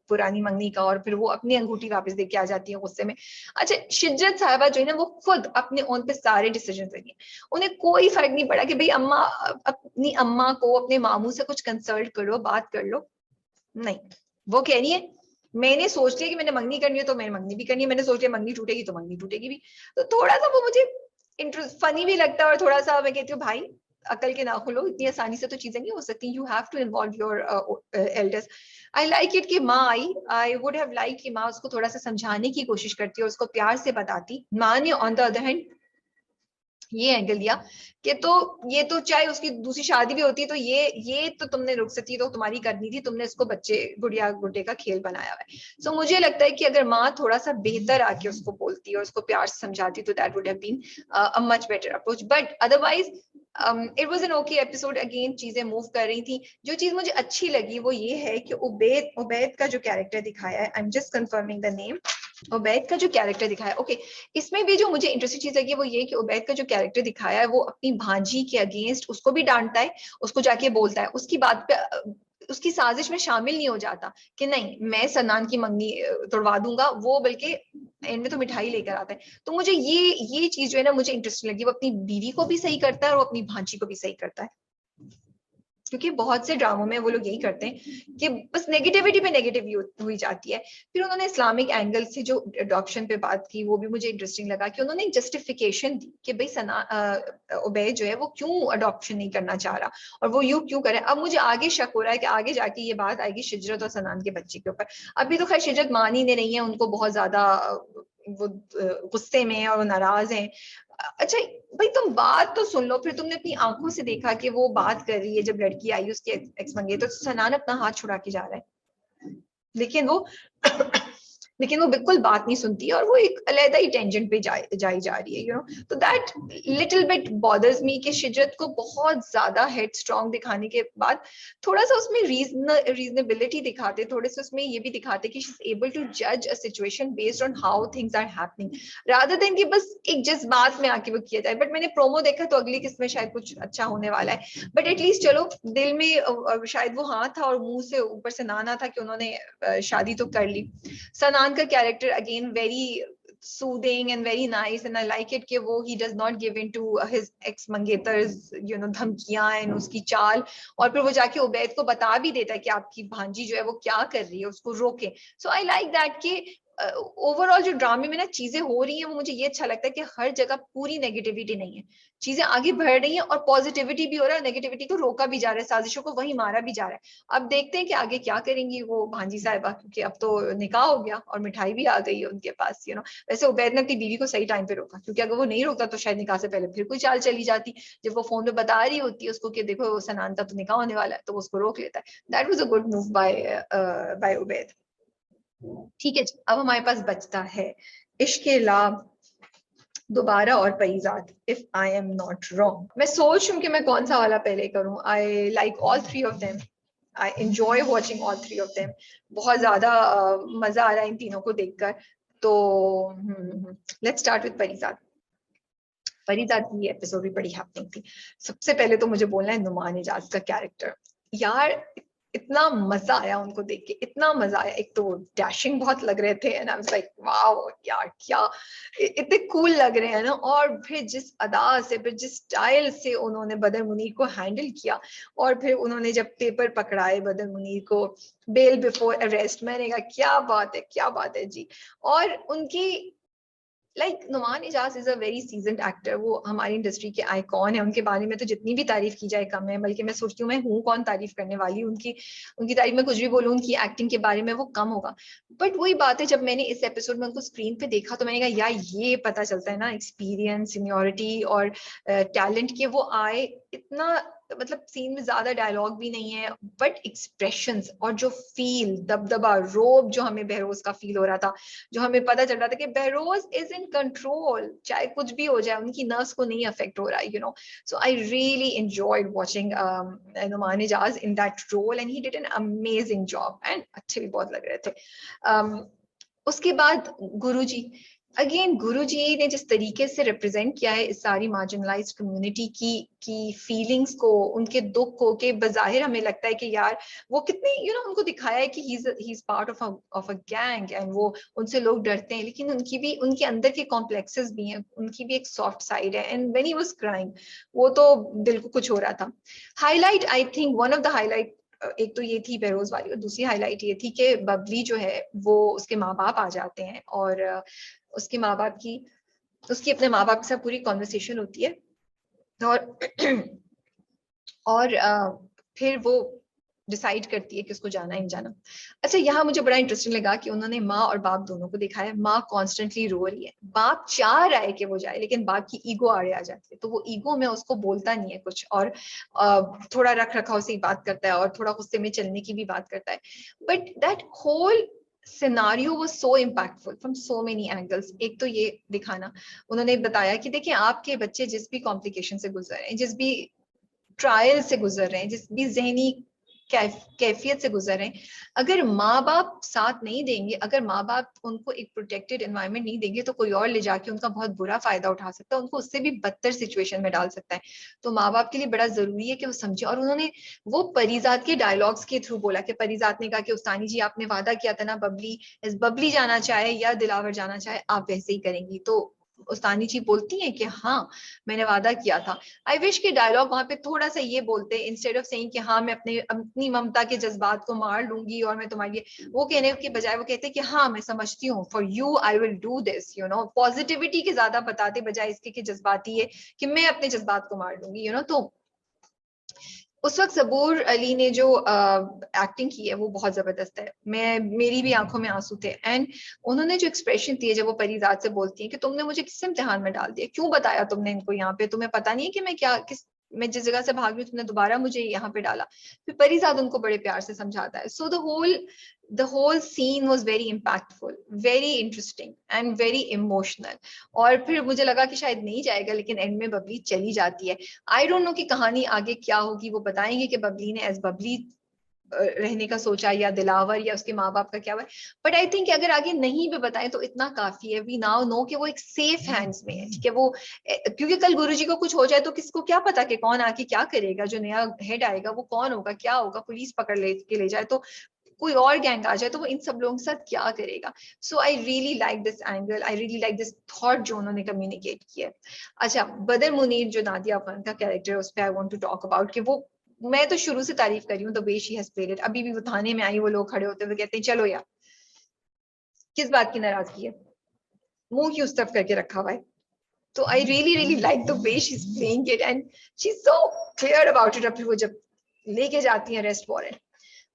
पुरानी मंगनी का, और फिर वो अपनी अंगूठी वापस दे के आ जाती है गुस्से में। अच्छा, शिजरत साहिबा जो है ना, वो खुद अपने ओन पे सारे डिसीजन लेंगी। उन्हें कोई फर्क नहीं पड़ा कि भाई अम्मा, अपनी अम्मा को, अपने मामू से कुछ कंसल्ट कर लो, बात कर लो। नहीं, वो कह रही है मैंने सोच लिया कि मैंने मंगनी करनी है तो मैंने मंगनी भी करनी है, मैंने सोच लिया मंगनी टूटेगी तो मंगनी टूटेगी भी। तो थोड़ा सा वो मुझे इंटरेस्ट फनी भी लगता है, और थोड़ा सा मैं कहती हूँ भाई अकल के नाखुन लो, इतनी आसानी से तो चीजें नहीं हो सकती। You have to involve your elders. I like it कि माँ आई। आई वुड हैव लाइक कि माँ उसको थोड़ा सा समझाने की कोशिश करती और उसको प्यार से बताती। माँ ने ऑन द अदर हैंड ये एंगल दिया कि तो ये तो चाहे उसकी दूसरी शादी भी होती तो ये तो तुमने रुखसती तो तुम्हारी करनी थी, तुमने इसको बच्चे गुड़िया गुड्डे का खेल बनाया हुआ है। सो मुझे लगता है कि अगर माँ थोड़ा सा बेहतर आके उसको बोलती और उसको प्यार से समझाती तो that would have been a much better approach. But otherwise it was an okay episode. Again चीजें मूव कर रही थी। जो चीज मुझे अच्छी लगी वो ये है कि उबैद का जो कैरेक्टर दिखाया है, I am just confirming the name, Ubaid का जो कैरेक्टर दिखाया ओके, इसमें भी जो मुझे इंटरेस्टिंग चीज लगी वो ये कि उबैद का जो कैरेक्टर दिखाया है वो अपनी भांजी के अगेंस्ट उसको भी डांटता है, उसको जाके बोलता है, उसकी बात पे उसकी साजिश में शामिल नहीं हो जाता कि नहीं मैं सनान की मंगनी तोड़वा दूंगा, वो बल्कि एंड में तो मिठाई लेकर आता है। तो मुझे ये चीज जो है ना मुझे इंटरेस्टिंग लगी। वो अपनी बीवी को भी सही करता है और वो अपनी भांजी को भी सही करता है, क्योंकि बहुत से ड्रामों में वो लोग यही करते हैं कि बस नेगेटिविटी पे नेगेटिव हुई जाती है। फिर उन्होंने इस्लामिक एंगल से जो अडॉप्शन पे बात की वो भी मुझे इंटरेस्टिंग लगा कि उन्होंने जस्टिफिकेशन दी कि भाई उबैद जो है वो क्यों अडॉप्शन नहीं करना चाह रहा और वो यूं क्यों करे। अब मुझे आगे शक हो रहा है कि आगे जाके ये बात आएगी शिजरत और सनान के बच्चे के ऊपर। अभी तो खैर शिजरत मान ही नहीं रही है, उनको बहुत ज्यादा वो गुस्से में और नाराज हैं। अच्छा भाई तुम बात तो सुन लो, फिर तुमने अपनी आंखों से देखा कि वो बात कर रही है, जब लड़की आई उसके एक्स मंगे तो सनान अपना हाथ छुड़ा के जा रहा है, लेकिन वो लेकिन वो बिल्कुल बात नहीं सुनती और वो एक अलहदा ही टेंजेंट पे जाई जा रही है, यू नो। तो that little bit bothers me कि शिजरत को बहुत ज्यादा हेड स्ट्रॉन्ग दिखाने के बाद थोड़ा सा उसमें रीजनेबिलिटी दिखाते, थोड़े से उसमें ये भी दिखाते कि शी इज एबल टू जज a situation based on how things are happening, rather than कि बस एक जज्बात में आके वो किया जाए। बट मैंने प्रोमो देखा तो अगली किस्त में शायद कुछ अच्छा होने वाला है, बट एटलीस्ट चलो दिल में शायद वो हाँ था और मुंह से ऊपर से ना था कि उन्होंने शादी तो कर ली। सनान का character again very soothing and very nice and I like it कि वो he does not give in to his ex मंगेतर्स you know धमकियां and उसकी चाल, और फिर वो जाके उबैद को बता भी देता है कि आपकी भांजी जो है वो क्या कर रही है, उसको रोके। सो आई लाइक दैट कि ओवरऑल जो ड्रामे में ना चीजें हो रही हैं वो मुझे ये अच्छा लगता है कि हर जगह पूरी नेगेटिविटी नहीं है, चीजें आगे बढ़ रही हैं और पॉजिटिविटी भी हो रहा है, नेगेटिविटी को रोका भी जा रहा है, साजिशों को वही मारा भी जा रहा है। अब देखते हैं कि आगे क्या करेंगी वो भांजी साहिबा, क्योंकि अब तो निकाह हो गया और मिठाई भी आ गई है उनके पास, यू नो। वैसे उबैद ने अपनी बीवी को सही टाइम पे रोका, क्योंकि अगर वो नहीं रोकता तो शायद निकाह से पहले फिर कोई चाल चली जाती। जब वो फोन पे बता रही होती है उसको कि देखो सनान का तो निकाह होने वाला है, तो वो उसको रोक लेता है। That was a good move by Ubaid. ठीक है जी, अब हमारे पास बचता है इश्क ला दोबारा और Parizaad, if I am not wrong. मैं सोच हूँ कि मैं कौन सा वाला पहले करूँ। I like all three of them, I enjoy watching all three of them. बहुत ज्यादा मजा आ रहा है इन तीनों को देखकर। तो लेट्स स्टार्ट विद परिजात। परिजात की एपिसोड भी बड़ी हैपनिंग थी। सबसे पहले तो मुझे बोलना है नुमान इजाज का कैरेक्टर, यार इतना मजा आया उनको देख के, इतना मजा आया। एक तो डैशिंग बहुत लग रहे थे and I was like wow यार क्या इतने कूल लग रहे हैं ना। और फिर जिस अदा से, फिर जिस स्टाइल से उन्होंने बदर मुनीर को हैंडल किया, और फिर उन्होंने जब पेपर पकड़ाए बदर मुनीर को बेल बिफोर अरेस्ट, मैंने कहा क्या बात है, क्या बात है जी। और उनकी Noman Ijaz is a very seasoned actor, वो हमारी इंडस्ट्री के आइकॉन है। उनके बारे में तो जितनी भी तारीफ की जाए कम है, बल्कि मैं सोचती हूँ मैं हूँ कौन तारीफ करने वाली, उनकी उनकी तारीफ में कुछ भी बोलूँ उनकी एक्टिंग के बारे में वो कम होगा। बट वही बात है, जब मैंने इस एपिसोड में उनको स्क्रीन पे देखा तो मैंने कहा यार ये पता चलता है ना एक्सपीरियंस, सीनियोरिटी और टैलेंट के वो आए। इतना मतलब सीन में ज्यादा डायलॉग भी नहीं है, बट एक्सप्रेशंस और जो फील, दबदबा, रोब जो हमें बहरोज का फील हो रहा था, जो हमें पता चल रहा था कि बहरोज इज इन कंट्रोल, चाहे कुछ भी हो जाए उनकी नर्व्स को नहीं अफेक्ट हो रहा है, you know. So I really enjoyed watching Noman Ijaz in that role and he did an amazing job and अच्छे भी बहुत लग रहे थे। उसके बाद गुरुजी, अगेन गुरुजी ने जिस तरीके से रिप्रेजेंट किया है इस सारी मार्जिनलाइज्ड कम्युनिटी की फीलिंग्स को, उनके दुख को, के बजाहिर हमें लगता है कि यार वो कितने उनको दिखाया है कि he is part of a gang and वो उनसे लोग डरते हैं, लेकिन उनकी भी उनके अंदर के कॉम्प्लेक्सेस भी हैं, उनकी भी एक सॉफ्ट साइड है। And when he was crying वो तो दिल को कुछ हो रहा था। Highlight, I think one of the highlight, एक तो ये थी बहरोज वाली, और दूसरी हाईलाइट ये थी कि बबली जो है वो उसके माँ बाप आ जाते हैं और उसके माँ बाप की उसकी अपने माँ बाप के साथ पूरी कॉन्वर्सेशन होती है और और फिर वो डिसाइड करती है कि उसको जाना है नहीं जाना। अच्छा, यहाँ मुझे बड़ा इंटरेस्टिंग लगा कि उन्होंने माँ और बाप दोनों को दिखाया। माँ कॉन्स्टेंटली रो रही है, बाप चाह रहा है कि वो जाए, लेकिन बाप की ईगो आड़े आ जाती है, तो वो ईगो में उसको बोलता नहीं है कुछ, और थोड़ा रख रखाव से ही बात करता है और थोड़ा गुस्से में चलने की भी बात करता है। But that whole scenario was so impactful from so many angles. एक तो ये दिखाना, उन्होंने बताया कि देखिए आपके बच्चे जिस भी कॉम्प्लिकेशन से गुजर रहे हैं, जिस भी ट्रायल से गुजर रहे हैं, जिस भी जहनी कैफियत से गुजर रहे हैं, अगर माँ बाप साथ नहीं देंगे, अगर माँ बाप उनको एक प्रोटेक्टेड एनवायरनमेंट नहीं देंगे, तो कोई और ले जाके उनका बहुत बुरा फायदा उठा सकता है, उनको उससे भी बदतर सिचुएशन में डाल सकता है। तो माँ बाप के लिए बड़ा जरूरी है कि वो समझे। और उन्होंने वो परिजात के डायलॉग्स के थ्रू बोला कि परिजात ने कहा कि उस्तानी जी आपने वादा किया था ना, बबली जाना चाहे या दिलावर जाना चाहे आप वैसे ही करेंगी। तो उस्तानी जी बोलती हैं कि हाँ मैंने वादा किया था। आई विश के डायलॉग वहां पे थोड़ा सा ये बोलते, इंस्टेड ऑफ सेइंग कि हाँ मैं अपनी ममता के जज्बात को मार लूंगी और मैं तुम्हारे लिए, वो कहने के बजाय वो कहते कि हाँ मैं समझती हूँ, for you I will do this, you know. Positivity के ज्यादा बताते बजाय इसके कि जज्बाती है कि मैं अपने जज्बात को मार लूंगी, यू नो। तो उस वक्त सबूर अली ने जो एक्टिंग की है वो बहुत जबरदस्त है। मेरी भी आंखों में आंसू थे। एंड उन्होंने जो एक्सप्रेशन दिए जब वो परिजात से बोलती है कि तुमने मुझे किस इम्तिहान में डाल दिया, क्यों बताया तुमने इनको यहाँ पे, तुम्हें पता नहीं है कि मैं क्या किस मैं जिस जगह से भाग रही हूँ तुमने दोबारा मुझे यहाँ पे डाला। फिर परिजाद उनको बड़े प्यार से समझाता है। सो the whole scene was very impactful, very interesting and very emotional। और फिर मुझे लगा कि शायद नहीं जाएगा, लेकिन एंड में बबली चली जाती है। आई डोंट नो कि कहानी आगे क्या होगी, वो बताएंगे कि बबली ने एज बबली रहने का सोचा या दिलावर या उसके माँ बाप का क्या हुआ। बट आई थिंक अगर आगे नहीं भी बताएं तो इतना काफी है। वी नाउ नो कि वो एक सेफ हैंड्स में है, ठीक है। वो क्योंकि कल गुरुजी को कुछ हो जाए तो किसको क्या पता कि कौन आके क्या करेगा, जो नया हेड आएगा वो कौन होगा, क्या होगा, पुलिस पकड़ ले जाए तो कोई और गैंग आ जाए तो वो इन सब लोगों के साथ क्या करेगा। So I really like this angle, I really like this thought जो उन्होंने कम्युनिकेट किया। अच्छा, बदर मुनीर जो नादिया अफगान का कैरेक्टर है उस पर I want to talk about कि वो, मैं तो शुरू से तारीफ कर रही हूँ the way she has played it. अभी भी वो थाने में आई, वो लोग खड़े होते हुए कहते हैं चलो यार किस बात की नाराजगी है, मुंह की उस तरफ करके रखा हुआ है। तो I really really like the way she is playing it and she is so clear about it. अब वो जब लेके जाती है अरेस्ट वारंट।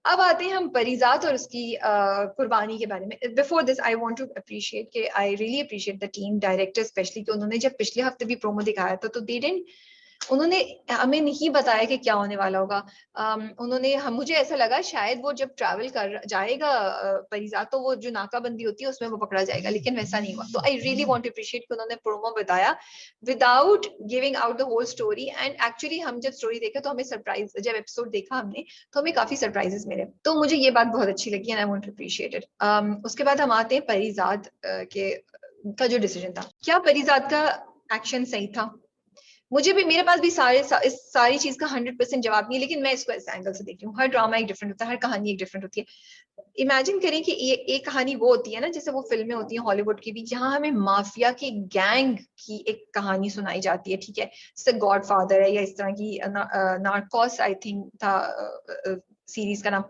अब आते हैं हम परिजात और उसकी कुर्बानी के बारे में। Before this I want to appreciate कि I really appreciate the team director specially कि उन्होंने जब पिछले हफ्ते भी प्रोमो दिखाया था तो दे डिडंट, उन्होंने हमें नहीं बताया कि क्या होने वाला होगा। उन्होंने मुझे ऐसा लगा शायद वो जब ट्रैवल कर जाएगा परिजात तो वो जो नाकाबंदी होती है उसमें वो पकड़ा जाएगा, लेकिन वैसा नहीं हुआ। तो I really want to appreciate कि उन्होंने प्रोमो बताया without giving out the whole story. And actually हम जब स्टोरी देखे तो हमें सरप्राइज, जब एपिसोड देखा हमने तो हमें काफी सरप्राइजेस मिले, तो मुझे ये बात बहुत अच्छी लगी and I want to appreciate it. उसके बाद हम आते हैं परिजात के का जो डिसीजन था। क्या परिजात का एक्शन सही था? मुझे भी, मेरे पास भी इस सारी चीज का 100% जवाब नहीं है, लेकिन मैं इसको इस एंगल से देखती हूँ। हर ड्रामा एक डिफरेंट होता है, हर कहानी एक डिफरेंट होती है। इमेजिन करें कि एक कहानी वो होती है ना, जैसे वो फिल्में होती हैं हॉलीवुड की भी, जहां हमें माफिया के गैंग की एक कहानी सुनाई जाती है, ठीक है, जैसे गॉड फादर है या इस तरह की नार्कोस आई थिंक था सीरीज का नाम।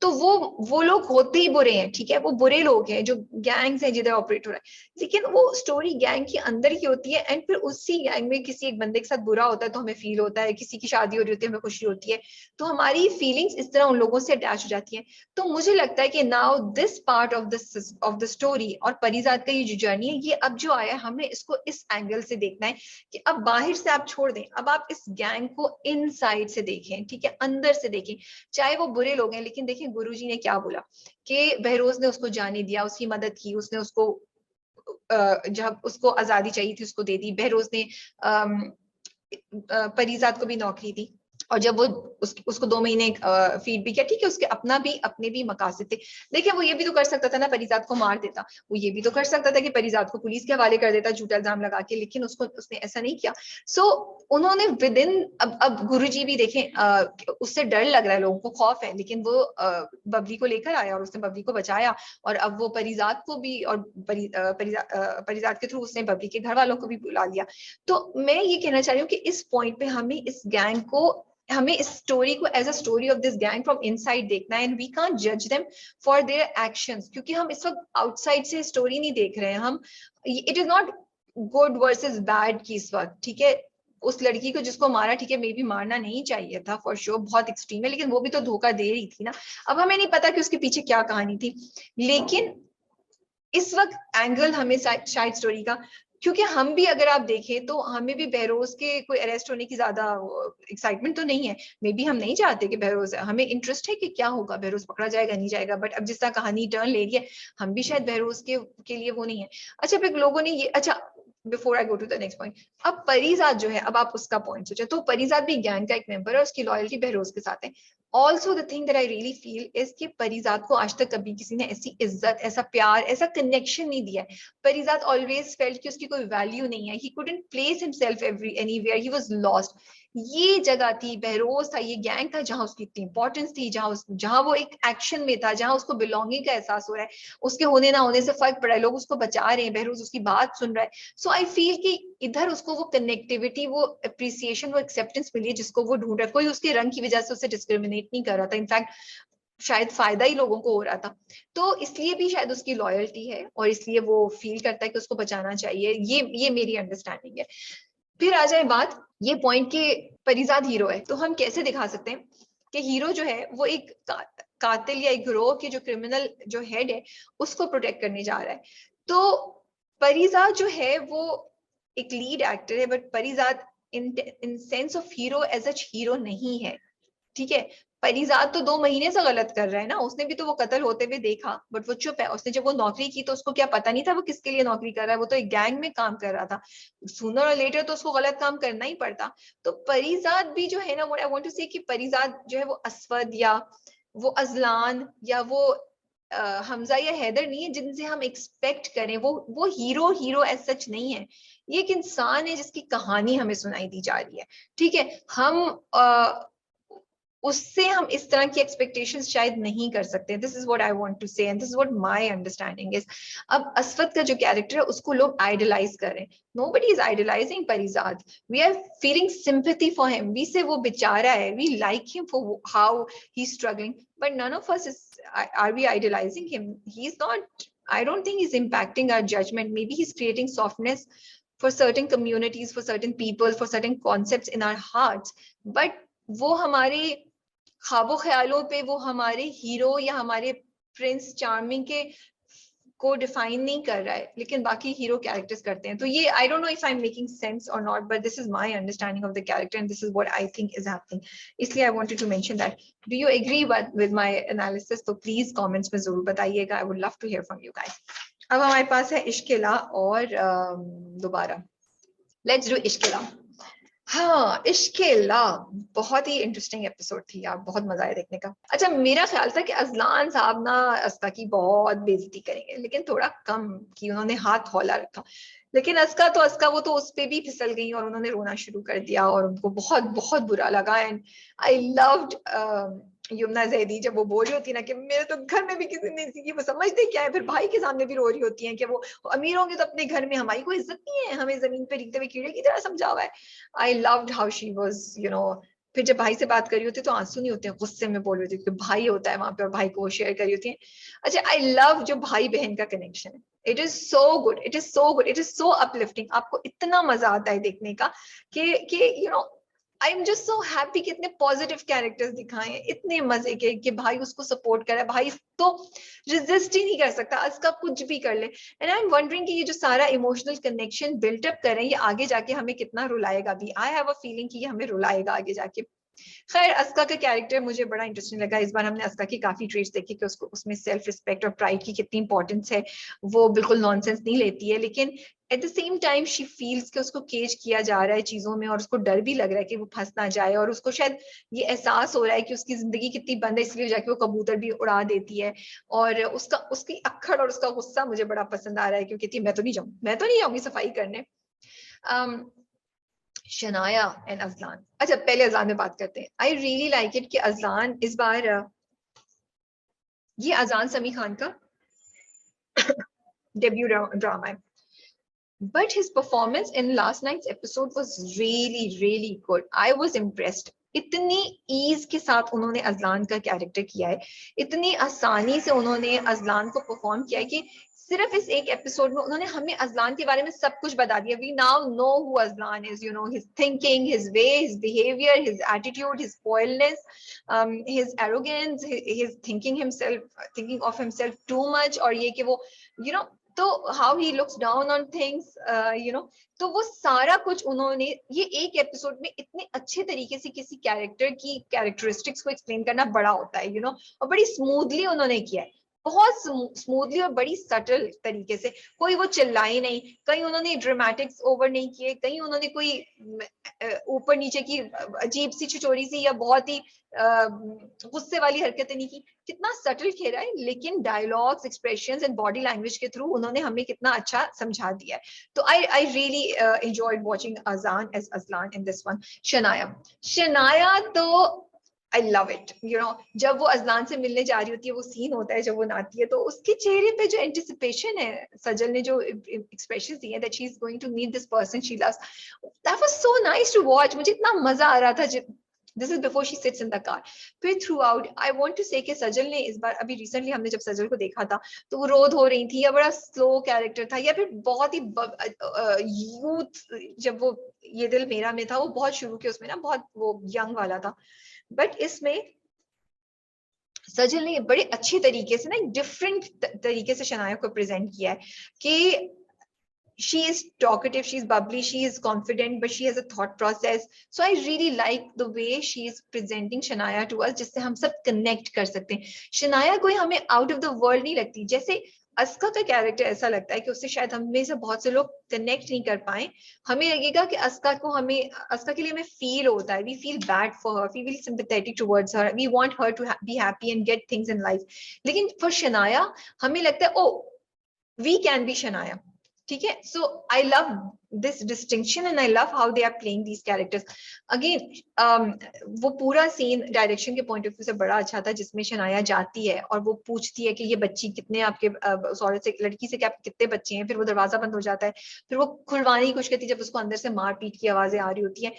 तो वो लोग होते ही बुरे हैं, ठीक है, वो बुरे लोग हैं जो गैंग्स हैं जिधर ऑपरेट हो रहा है, लेकिन वो स्टोरी गैंग के अंदर की होती है। एंड फिर उसी गैंग में किसी एक बंदे के साथ बुरा होता है तो हमें फील होता है, किसी की शादी हो रही होती है हमें खुशी होती है, तो हमारी फीलिंग्स इस तरह उन लोगों से अटैच हो जाती है। तो मुझे लगता है कि now this part of the story और परिजात का ये जो जर्नी है, ये अब जो आया है हमें इसको इस एंगल से देखना है कि अब बाहर से आप छोड़ दें, अब आप इस गैंग को इनसाइड से देखें, ठीक है, अंदर से देखें। चाहे वो बुरे लोग हैं, लेकिन देखिए गुरुजी ने क्या बोला कि बहरोज ने उसको जाने दिया, उसकी मदद की, उसने उसको जब उसको आजादी चाहिए थी उसको दे दी। बहरोज ने परिजात को भी नौकरी दी, और जब वो उसको 2 महीने फीड भी किया, ठीक है, उसके अपने भी मकासद थे। देखिए वो ये भी तो कर सकता था ना, परिजात को मार देता, वो ये भी तो कर सकता था कि परिजात को पुलिस के हवाले कर देता झूठा इल्जाम लगा के, लेकिन उसने ऐसा नहीं किया। सो उन्होंने विद इन, अब गुरुजी भी देखें, उससे डर लग रहा है, लोगों को खौफ है, लेकिन वो बबली को लेकर आया और उसने बबली को बचाया, और अब वो परिजात को भी, और परिजात के थ्रू उसने बबली के घर वालों को भी बुला लिया। तो मैं ये कहना चाह रही हूँ कि इस पॉइंट पे हमें इस गैंग को, हमें इस स्टोरी को as a story of this gang from inside देखना है, एंड वी कांट जज देम फॉर देयर एक्शंस, क्योंकि हम इस वक्त आउटसाइड से स्टोरी नहीं देख रहे हैं। हम, it is not good versus bad की इस वक्त, ठीक है। उस लड़की को जिसको मारा, ठीक है, मे बी मारना नहीं चाहिए था फॉर श्योर, बहुत एक्सट्रीम है, लेकिन वो भी तो धोखा दे रही थी ना। अब हमें नहीं पता कि उसके पीछे क्या कहानी थी, लेकिन इस वक्त एंगल हमें शायद स्टोरी का, क्योंकि हम भी अगर आप देखें तो हमें भी बहरोज के कोई अरेस्ट होने की ज्यादा एक्साइटमेंट तो नहीं है। मे बी हम नहीं चाहते कि बहरोज, हमें इंटरेस्ट है कि क्या होगा, बहरोज पकड़ा जाएगा नहीं जाएगा, बट अब जिस तरह कहानी टर्न ले रही है हम भी शायद बहरोज के लिए वो नहीं है। अच्छा, फिर लोगों ने ये, अच्छा before I go to the next point, अब परिजात जो है, अब आप उसका पॉइंट सोचे तो परिजात भी गैंग का एक मेंबर है, उसकी लॉयल्टी बहरोज के साथ है। Also the thing that I really feel is कि परिजात को आज तक कभी किसी ने ऐसी इज्जत, ऐसा प्यार, ऐसा कनेक्शन नहीं दिया है। परिजात ऑलवेज फेल्ट कि उसकी कोई वैल्यू नहीं है, he couldn't place himself anywhere, he was lost. ये जगह थी, बहरोज था, ये गैंग था जहां उसकी इतनी इंपॉर्टेंस थी, जहां वो एक एक्शन में था, जहां उसको बिलोंगिंग का एहसास हो रहा है, उसके होने ना होने से फर्क पड़ा है, लोग उसको बचा रहे हैं, बहरोज उसकी बात सुन रहा है। सो आई फील कि इधर उसको वो कनेक्टिविटी, वो अप्रिसिएशन, वो एक्सेप्टेंस मिली है जिसको वो ढूंढ रहा है। कोई उसके रंग की वजह से उसे डिस्क्रिमिनेट नहीं कर रहा था, इनफैक्ट शायद फायदा ही लोगों को हो रहा था। तो इसलिए भी शायद उसकी लॉयल्टी है और इसलिए वो फील करता है कि उसको बचाना चाहिए। ये मेरी अंडरस्टैंडिंग है। फिर आ जाए बात ये पॉइंट के परिजात हीरो है, तो हम कैसे दिखा सकते हैं कि हीरो जो है वो एक कातिल या एक गिरोह के जो क्रिमिनल जो हेड है उसको प्रोटेक्ट करने जा रहा है। तो परिजात जो है वो एक लीड एक्टर है, but Parijat in sense of hero as such hero नहीं है, ठीक है। परिजात तो 2 महीने से गलत कर रहा है ना, उसने भी तो वो कत्ल होते हुए देखा, बट वो चुप है। उसने जब वो नौकरी की तो उसको क्या पता नहीं था वो किसके लिए नौकरी कर रहा है, वो तो एक गैंग में काम कर रहा था। सूनर और लेटर तो उसको गलत काम करना ही पड़ता। तो परिजात भी जो है ना, what I want to say कि परिजात जो है वो असवद या वो अजलान या वो हमजा या हैदर नहीं है जिनसे हम एक्सपेक्ट करें। वो हीरो हीरो एज सच नहीं है। ये एक इंसान है जिसकी कहानी हमें सुनाई दी जा रही है, ठीक है। हम उससे हम इस तरह की एक्सपेक्टेशंस शायद नहीं कर सकते। This is what I want to say and this is what my understanding is. अब असवद का जो कैरेक्टर है उसको लोग आइडलाइज कर रहे हैं। Nobody is idealising Parizaad. We are feeling sympathy for him. We say वो बेचारा है, we like him for how he is struggling, but none of us is are we idealising him. He is not, I don't think he's impacting our judgment. Maybe he's creating softness for certain communities, for certain people, for certain concepts in our hearts. But वो हमारे ख्वाबों ख्यालों पे, वो हमारे हीरो या हमारे प्रिंस चार्मिंग के को डिफाइन नहीं कर रहा है, लेकिन बाकी हीरो कैरेक्टर्स करते हैं। तो ये I don't know if I am making sense और not, but this is my understanding of the character and this is what I think is happening. इसलिए I wanted to mention that. Do you agree with my analysis? तो प्लीज कमेंट्स में जरूर बताइएगा। I would love to hear from you guys. अब हमारे पास है इश्किला और दोबारा लेट्स डू इश्किला। हाँ, इश्किला बहुत ही इंटरेस्टिंग एपिसोड थी यार, बहुत मजा आया देखने का। अच्छा, मेरा ख्याल था कि अजलान साहब ना अस्का की बहुत बेइज्जती करेंगे, लेकिन थोड़ा कम कि उन्होंने हाथ हौला रखा। लेकिन अस्का वो तो उस पे भी फिसल गई और उन्होंने रोना शुरू कर दिया और उनको बहुत बहुत बुरा लगा। And I loved Yamuna Zaidi जब वो बोल रही होती है ना कि मेरे तो घर में भी किसी ने सीखी, वो समझते क्या है, फिर भाई के सामने भी रो रही होती है कि वो अमीर होंगे तो अपने घर में हमारी कोई इज्जत नहीं है, हमें जमीन पे रीखते हुए कीड़े की तरह समझा हुआ है। I loved how she was, you know. फिर जब भाई से बात करी होती है तो आंसू नहीं होते हैं, गुस्से में बोल रही होती है कि भाई होता है वहां पे और भाई को वो शेयर करी होती है। अच्छा, आई लव जो भाई बहन का कनेक्शन है। It is so good, it is so good, it is so uplifting. आपको इतना मजा आता है देखने का कि you know I am just so happy कि इतने पॉजिटिव कैरेक्टर्स दिखाए हैं, इतने मजे के कि भाई उसको सपोर्ट करे, भाई तो रेजिस्ट ही नहीं कर सकता, उसका कुछ भी कर ले। एंड आई एम वंडरिंग कि ये जो सारा इमोशनल कनेक्शन बिल्टअप कर रहे हैं, ये आगे जाके हमें कितना रुलाएगा भी। आई हैव अ फीलिंग कि ये हमें रुलाएगा आगे जाके। खैर, अस्का का कैरेक्टर मुझे बड़ा इंटरेस्टिंग लगा। इस बार हमने अस्का की काफी ट्रेट्स देखी कि उसको उसमें सेल्फ रिस्पेक्ट और प्राइड की कितनी इंपॉर्टेंस है। वो बिल्कुल नॉनसेंस नहीं लेती है, लेकिन at the same time she feels कि उसको केज किया जा रहा है चीजों में और उसको डर भी लग रहा है कि वो फंस ना जाए, और उसको शायद ये एहसास हो रहा है कि उसकी जिंदगी कितनी बंद है, इसलिए जाके वो कबूतर भी उड़ा देती है। और उसकी अक्खड़ और उसका गुस्सा मुझे बड़ा पसंद आ रहा है, क्योंकि कहती है मैं तो नहीं जाऊंगी सफाई करने। Shanaya and Azlan. अच्छा, पहले अजलान में बात करते हैं। आई रियली लाइक इट कि अजलान इस बार ये अजान समी खान का डेब्यू ड्रामा है, but his performance in last night's episode was really good. I was impressed. इतनी ईज के साथ उन्होंने अजलान का कैरेक्टर किया है, इतनी आसानी से उन्होंने अजलान को परफॉर्म किया है कि सिर्फ इस एक एपिसोड में उन्होंने हमें अजलान के बारे में सब कुछ बता दिया। We now know who Azlan is, you know, his thinking, his way, his behaviour, his attitude, his spoilness, his arrogance, his thinking of himself too much, और ये कि वो यू नो तो how he looks down on things, you know. तो वो सारा कुछ उन्होंने ये एक एपिसोड में इतने अच्छे तरीके से किसी कैरेक्टर की कैरेक्टरिस्टिक्स को एक्सप्लेन करना बड़ा होता है, यू नो, और बड़ी स्मूथली उन्होंने किया है, बहुत स्मूथली और बड़ी सटल तरीके से। कोई वो चिल्लाई नहीं, कहीं उन्होंने ड्रामेटिक्स ओवर नहीं किए, कहीं उन्होंने कोई ऊपर नीचे की अजीब सी छिचोरी सी या बहुत ही गुस्से वाली हरकतें नहीं की। कितना सटल खेला है, लेकिन dialogues, expressions and body language के थ्रू उन्होंने हमें कितना अच्छा समझा दिया है। तो I really enjoyed watching Azaan as Azlan in this one. Shanaya तो I love it, you know, जब वो अजलान से मिलने जा रही होती है, वो सीन होता है जब वो नाती है, तो उसके चेहरे पे जो एंटिसिपेशन है, सजल ने जो एक्सप्रेशन दिए that she is going to meet this person she loves, that was so nice to watch. मुझे इतना मजा आ रहा था। This is before she sits in the car. फिर throughout I want to say कि सजल ने इस बार, अभी रिसेंटली हमने जब सजल को देखा था तो वो रोध हो रही थी, या बड़ा स्लो कैरेक्टर था, या फिर बहुत ही यूथ, जब वो ये दिल मेरा में था वो बहुत शुरू के उसमें ना बहुत वो यंग वाला था। बट इसमें सजल ने बड़े अच्छे तरीके से ना एक डिफरेंट तरीके से शनाया को प्रेजेंट किया है कि she is talkative, she is bubbly, she is confident, but she has a thought process. So I really like the way she is presenting Shania to us, जिससे हम सब connect कर सकते हैं. शनाया कोई हमें out of the world नहीं लगती. जैसे अस्का का कैरेक्टर ऐसा लगता है कि उससे शायद हम में से बहुत से लोग कनेक्ट नहीं कर पाए. हमें लगेगा कि अस्का के लिए हमें फील होता है. We feel bad for her, we feel sympathetic towards her, we want her to be happy and get things in life. लेकिन फॉर शनाया हमें लगता है oh we can be Shanaya. ठीक है. So I love this distinction and I love how they are playing these characters. Again वो पूरा सीन डायरेक्शन के पॉइंट ऑफ व्यू से बड़ा अच्छा था, जिसमें शनाया जाती है और वो पूछती है कि ये बच्ची कितने आपके उस औरत से, लड़की से क्या कितने बच्चे हैं. फिर वो दरवाजा बंद हो जाता है, फिर वो खुलवाने की कोशिश करती है जब उसको अंदर से मार पीट की आवाजें आ रही होती है.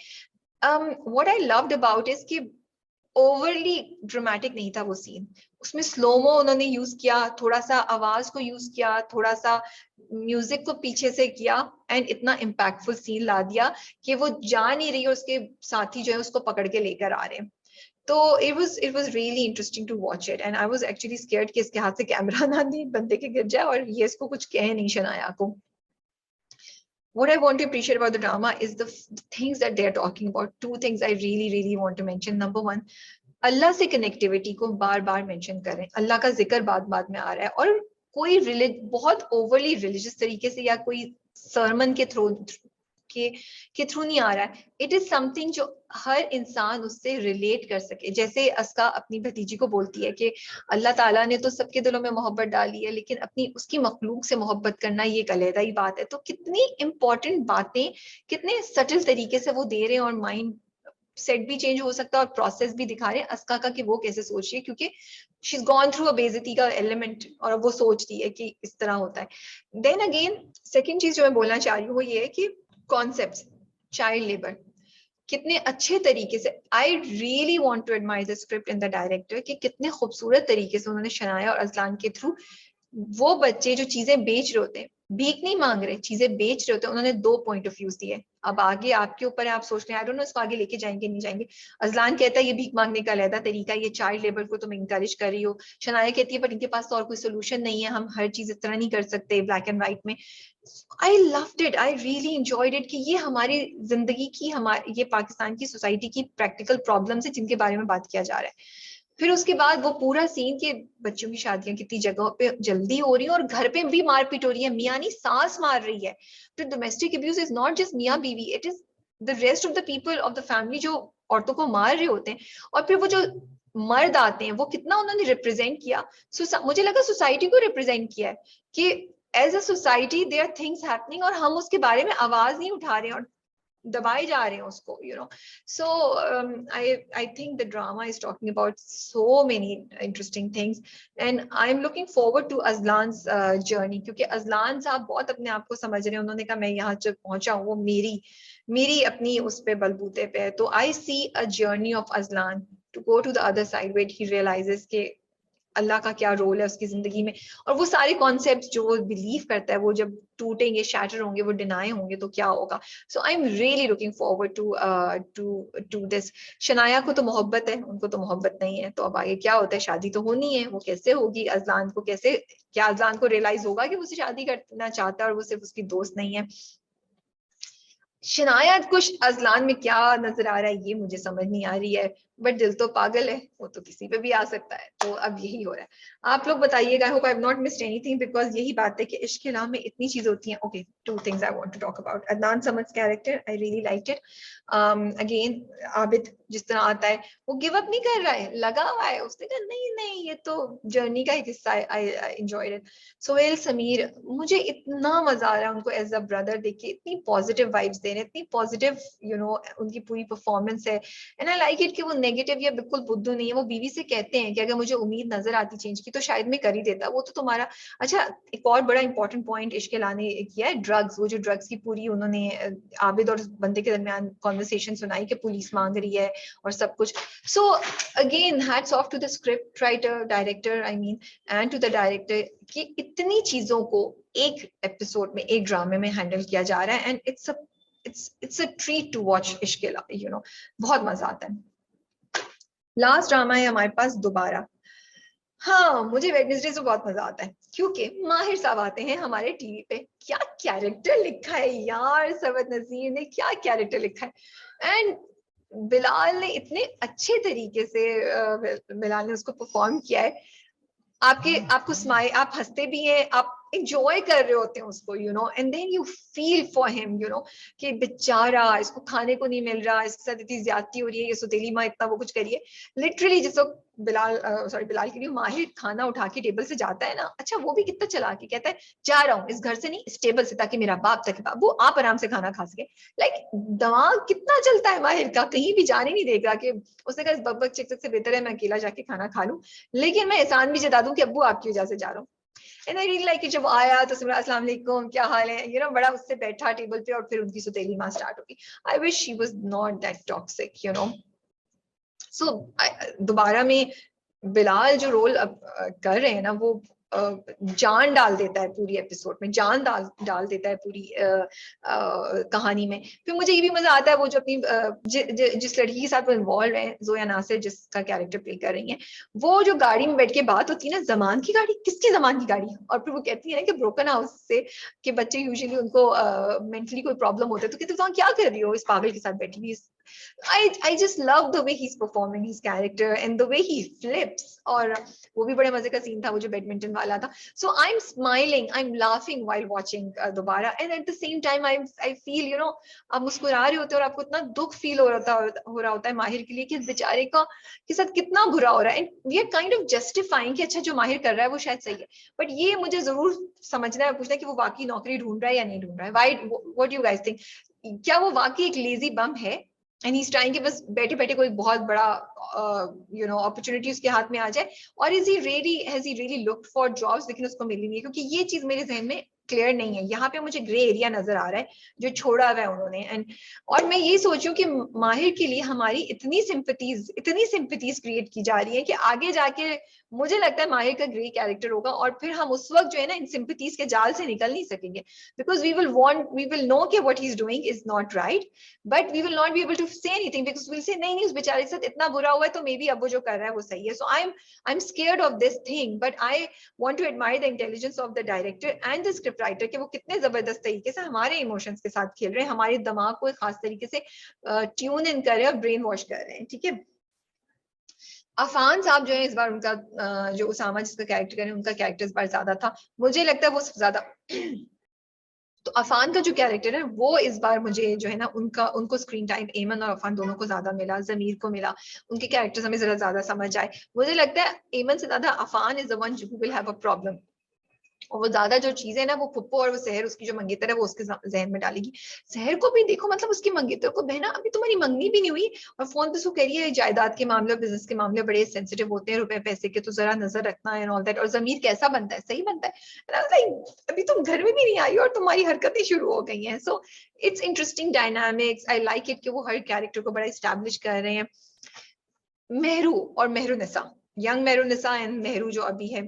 What I loved about is कि ओवरली ड्रामेटिक नहीं था वो सीन. उसमें स्लोमो उन्होंने यूज किया, थोड़ा सा आवाज को यूज किया, थोड़ा सा म्यूजिक को पीछे से किया, एंड इतना इम्पैक्टफुल सीन ला दिया कि वो जा नहीं रही और उसके साथी जो है उसको पकड़ के लेकर आ रहे हैं. तो it was really interesting to watch it, and I was actually scared कि इसके हाथ से कैमरा ना दे बंदे के गिर जाए और ये इसको कुछ कहे नहीं शनाया को. What I want to appreciate about the drama is the things that they are talking about. Two things I really want to mention. Number one, अल्लाह से कनेक्टिविटी को बार बार मेंशन करें. अल्लाह का जिक्र बाद में आ रहा है, और कोई बहुत ओवरली रिलीजियस तरीके से या कोई सरमन के थ्रू नहीं आ रहा है. इट इज समथिंग जो हर इंसान उससे रिलेट कर सके. जैसे अस्का अपनी भतीजी को बोलती है कि अल्लाह ताला ने तो सबके दिलों में मोहब्बत डाली है, लेकिन अपनी उसकी मखलूक से मोहब्बत करना ये एक अलग बात है. तो कितनी इंपॉर्टेंट बातें कितने सटल तरीके से वो दे रहे हैं, और माइंड सेट भी चेंज हो सकता है और प्रोसेस भी दिखा रहे हैं अस्का का कि वो कैसे सोच रही है, क्योंकि she is gone through a बेइज्जती का एलिमेंट और अब वो सोचती है कि इस तरह होता है. देन अगेन सेकंड चीज जो मैं बोलना चाह रही हूँ वो ये है कि कॉन्सेप्ट्स, चाइल्ड लेबर कितने अच्छे तरीके से, I really want to admire the script and the director कि कितने खूबसूरत तरीके से उन्होंने शनाया और अजलान के थ्रू वो बच्चे जो चीजें बेच रहे होते हैं, भीख नहीं मांग रहे, चीजें बेच रहे होते हैं, उन्होंने दो पॉइंट ऑफ व्यूज दिए. अब आगे आपके ऊपर है, आप सोच रहे हैं आई डोंट नो इसको आगे लेके जाएंगे नहीं जाएंगे. अजलान कहता है ये भीख मांगने का अलग तरीका, ये चाइल्ड लेबर को तुम इंकरेज कर रही हो. शनाया कहती है बट इनके पास तो और कोई सोल्यूशन नहीं है, हम हर चीज इस तरह नहीं कर सकते ब्लैक एंड व्हाइट में. I loved it, I really enjoyed it कि ये हमारी जिंदगी की, हमारे ये पाकिस्तान की सोसाइटी की प्रैक्टिकल प्रॉब्लम्स है जिनके बारे में बात किया जा रहा है. फिर उसके बाद वो पूरा सीन के बच्चों की शादियां कितनी जगहों पे जल्दी हो रही है और घर पे भी मारपीट हो रही है, मियाँ नहीं सास मार रही है. तो domestic abuse is not just मियाँ बीवी, it is the rest of the people of the family जो औरतों को मार रहे होते हैं. और फिर वो जो मर्द आते हैं वो कितना उन्होंने रिप्रेजेंट किया. मुझे लगा सोसाइटी को रिप्रेजेंट किया है कि as a society there are things happening और हम उसके बारे में आवाज नहीं उठा रहे हैं और दबाए जा रहे हैं उसको, you know. So I think the drama is talking about so many interesting things, and I'm looking forward to Azlan's journey, क्योंकि अजलान साहब बहुत अपने आप को समझ रहे हैं. उन्होंने कहा मैं यहाँ जब पहुंचा हूँ वो मेरी अपनी उस पे बलबूते पे है. तो I see a journey of Azlan to go to the other side where he realizes कि अल्लाह का क्या रोल है उसकी जिंदगी में, और वो सारे कॉन्सेप्ट जो वो बिलीव करता है वो जब टूटेंगे, शैटर होंगे, वो डिनाई होंगे तो क्या होगा. So I am really looking forward to this. Shanaya को तो मोहब्बत है, उनको तो मोहब्बत नहीं है, तो अब आगे क्या होता है. शादी तो होनी है, वो कैसे होगी. अजलान को कैसे, क्या अजलान को रियलाइज होगा कि वो उससे शादी करना चाहता है और वो सिर्फ उसकी दोस्त नहीं है. शनाया कुछ अजलान में क्या नजर आ रहा है ये मुझे समझ नहीं आ रही है, बट दिल तो पागल है, वो तो किसी पे भी आ सकता है. तो अब यही हो रहा है. आप लोग बताइएगा. I hope I have not missed anything, because यही बात है कि इश्क के नाम में इतनी चीजें होती हैं. Okay, two things I want to talk about. Adnan Samad's character, I really liked it. Again Abid जिस तरह आता है वो गिव अप नहीं कर रहा है, लगा हुआ है. उसने कहा नहीं ये तो जर्नी का एक हिस्सा है. I enjoyed it. Sohail Sameer, मुझे इतना मजा आ रहा है उनको एज अ ब्रदर देख के. इतनी पॉजिटिव वाइब्स दे रहे हैं, इतनी पॉजिटिव उनकी पूरी परफॉर्मेंस है. एंड आई लाइक इट कि वो नेगेटिव या बिल्कुल बुद्धू नहीं है. वो बीवी से कहते हैं कि अगर मुझे उम्मीद नजर आती चेंज की तो शायद मैं कर ही देता. वो तो तुम्हारा अच्छा. एक और बड़ा इंपॉर्टेंट पॉइंट इश्क लाने किया है ड्रग्स. वो जो ड्रग्स की पूरी उन्होंने आबिद और बंदे के दरमियान कॉन्वर्सेशन सुनाई कि पुलिस मांग रही है और सब कुछ. So again hats off to the script writer, director I mean, and to the director कि इतनी चीजों को एक एपिसोड में, एक ड्रामे में हैंडल किया जा रहा है. And it's a treat to watch Ishq, बहुत मजा आता है. लास्ट ड्रामा है हमारे पास दोबारा. हाँ, मुझे वेडनेसडे से बहुत मजा आता है क्योंकि माहिर साहब आते हैं हमारे टीवी पे। क्या कैरेक्टर लिखा है यार, सरवत नजीर ने क्या कैरेक्टर लिखा है। एंड बिलाल ने इतने अच्छे तरीके से बिलाल ने उसको परफॉर्म किया है। आपको स्माइल, आप हंसते भी हैं, आप एंजॉय कर रहे होते हैं उसको, you know, and then you feel for him, you know, कि बेचारा इसको खाने को नहीं मिल रहा, इसके साथ इतनी ज्यादती हो रही है, ये सुतेली माँ इतना वो कुछ करिए। लिटरली जिस वक्त बिलाल के लिए माहिर खाना उठा के टेबल से जाता है ना, अच्छा वो भी कितना चला के कहता है, जा रहा हूँ इस घर से नहीं, इस टेबल से, ताकि मेरा बाप तक वो आप आराम से खाना खा सके। लाइक दिमाग कितना चलता है माहिर का, कहीं भी जाने नहीं देगा कि उसने कहा इस बकबक चिक से बेहतर है मैं अकेला जाके खाना खा लूं, लेकिन मैं एहसान भी जता दूं कि अब्बू आपकी वजह से जा रहा हूँ। एंड आई रियली लाइक, जब आया तो उसने अस्सलाम वालेकुम क्या हाल है, यू नो, बड़ा उससे बैठा टेबल पे, और फिर उनकी सुतेली माँ स्टार्ट होगी। I wish she was not that toxic, you know. So दोबारा में बिलाल जो रोल अब कर रहे हैं ना, वो जान डाल देता है पूरी एपिसोड में, जान डाल देता है पूरी कहानी में। फिर मुझे ये भी मजा आता है वो जो अपनी जिस लड़की के साथ वो इन्वॉल्व है, जोया नासिर जिसका कैरेक्टर प्ले कर रही है, वो जो गाड़ी में बैठ के बात होती है ना, जमान की गाड़ी, किसकी जमान की गाड़ी, और फिर वो कहती है ना कि ब्रोकन हाउस से कि बच्चे यूजुअली उनको मेंटली कोई प्रॉब्लम होता है, तो कहते वहां क्या कर रही हो इस पागल के साथ बैठी हुई। I just love the way he's performing his character and the way he flips. और वो भी बड़े मजे का सीन था वो जो बैडमिंटन वाला था। So I'm smiling, I'm laughing while watching दोबारा, and at the same time I feel, you know, आप मुस्कुरा रहे होते हो और आपको इतना दुख फील हो रहा होता है माहिर के लिए कि इस बेचारे का के साथ कितना बुरा हो रहा है, and we are kind of justifying कि अच्छा जो माहिर कर रहा है वो शायद सही है, बट ये मुझे जरूर समझना है, पूछना है कि वो वाकई नौकरी ढूंढ रहा है या नहीं ढूंढ रहा है। Why, what do you guys think? क्या वो वाकई एक लेजी बम है एंड ही इज ट्राइंग कि बस बैठे बैठे कोई बहुत बड़ा यू नो अपॉर्चुनिटी उसके हाथ में आ जाए, और is he really has he really looked for jobs, लेकिन उसको मिली नहीं है, क्योंकि ये चीज मेरे जहन में क्लियर नहीं है। यहाँ पे मुझे ग्रे एरिया नजर आ रहा है जो छोड़ा हुआ है उन्होंने। एंड और मैं ये सोचूं कि माहिर के लिए हमारी इतनी सिंपथीज क्रिएट की जा रही है कि आगे जाके मुझे लगता है माहिर का ग्रे कैरेक्टर होगा, और फिर हम उस वक्त जो है ना इन सिंपथीज के जाल से निकल नहीं सकेंगे, बिकॉज वी विल नो कि what he is doing is not right, but we will not be able to say anything, because will say नहीं उस बेचारे के साथ इतना बुरा हुआ है तो मे बी अब वो जो कर रहा है वो सही है। So I am scared of this thing, but I want to admire the intelligence of the director and the script writer कि वो कितने जबरदस्त तरीके से हमारे इमोशंस के साथ खेल रहे हैं, हमारे दिमाग को एक खास तरीके से ट्यून इन कर रहे हैं और ब्रेन वॉश कर रहे हैं। ठीक है, अफान साहब जो है इस बार उनका जो उसामा जिसका कैरेक्टर करें उनका कैरेक्टर इस बार ज्यादा था, मुझे लगता है वो ज्यादा तो अफान का जो कैरेक्टर है वो इस बार मुझे जो है ना उनको स्क्रीन टाइम एमन और अफान दोनों को ज्यादा मिला, जमीर को मिला, उनके कैरेक्टर्स हमें जरा ज्यादा समझ आए। मुझे लगता है एमन से ज्यादा Afan is the one who will have a problem, और वो ज्यादा जो चीजें ना वो फुप्पो और वो सहर उसकी जो मंगेतर है वो उसके जहन में डालेगी। सहर को भी देखो, मतलब उसकी मंगेतर को, बहना अभी तुम्हारी मंगनी भी नहीं हुई और फोन पे उसको कह रही है जायदाद के मामले और बिजनेस के मामले बड़े सेंसिटिव होते हैं, रुपए पैसे के, तो जरा नजर रखना है ऑल दैट। और जमीर कैसा बनता है, सही बनता है, लाइक अभी तुम घर में भी नहीं आई और तुम्हारी हरकतें शुरू हो गई हैं। So it's interesting dynamics, I like it कि वो हर कैरेक्टर को बड़ा स्टैब्लिश कर रहे हैं। मेहरू और मेहरुनिसा, यंग मेहरुनिसा एंड मेहरू जो अभी है,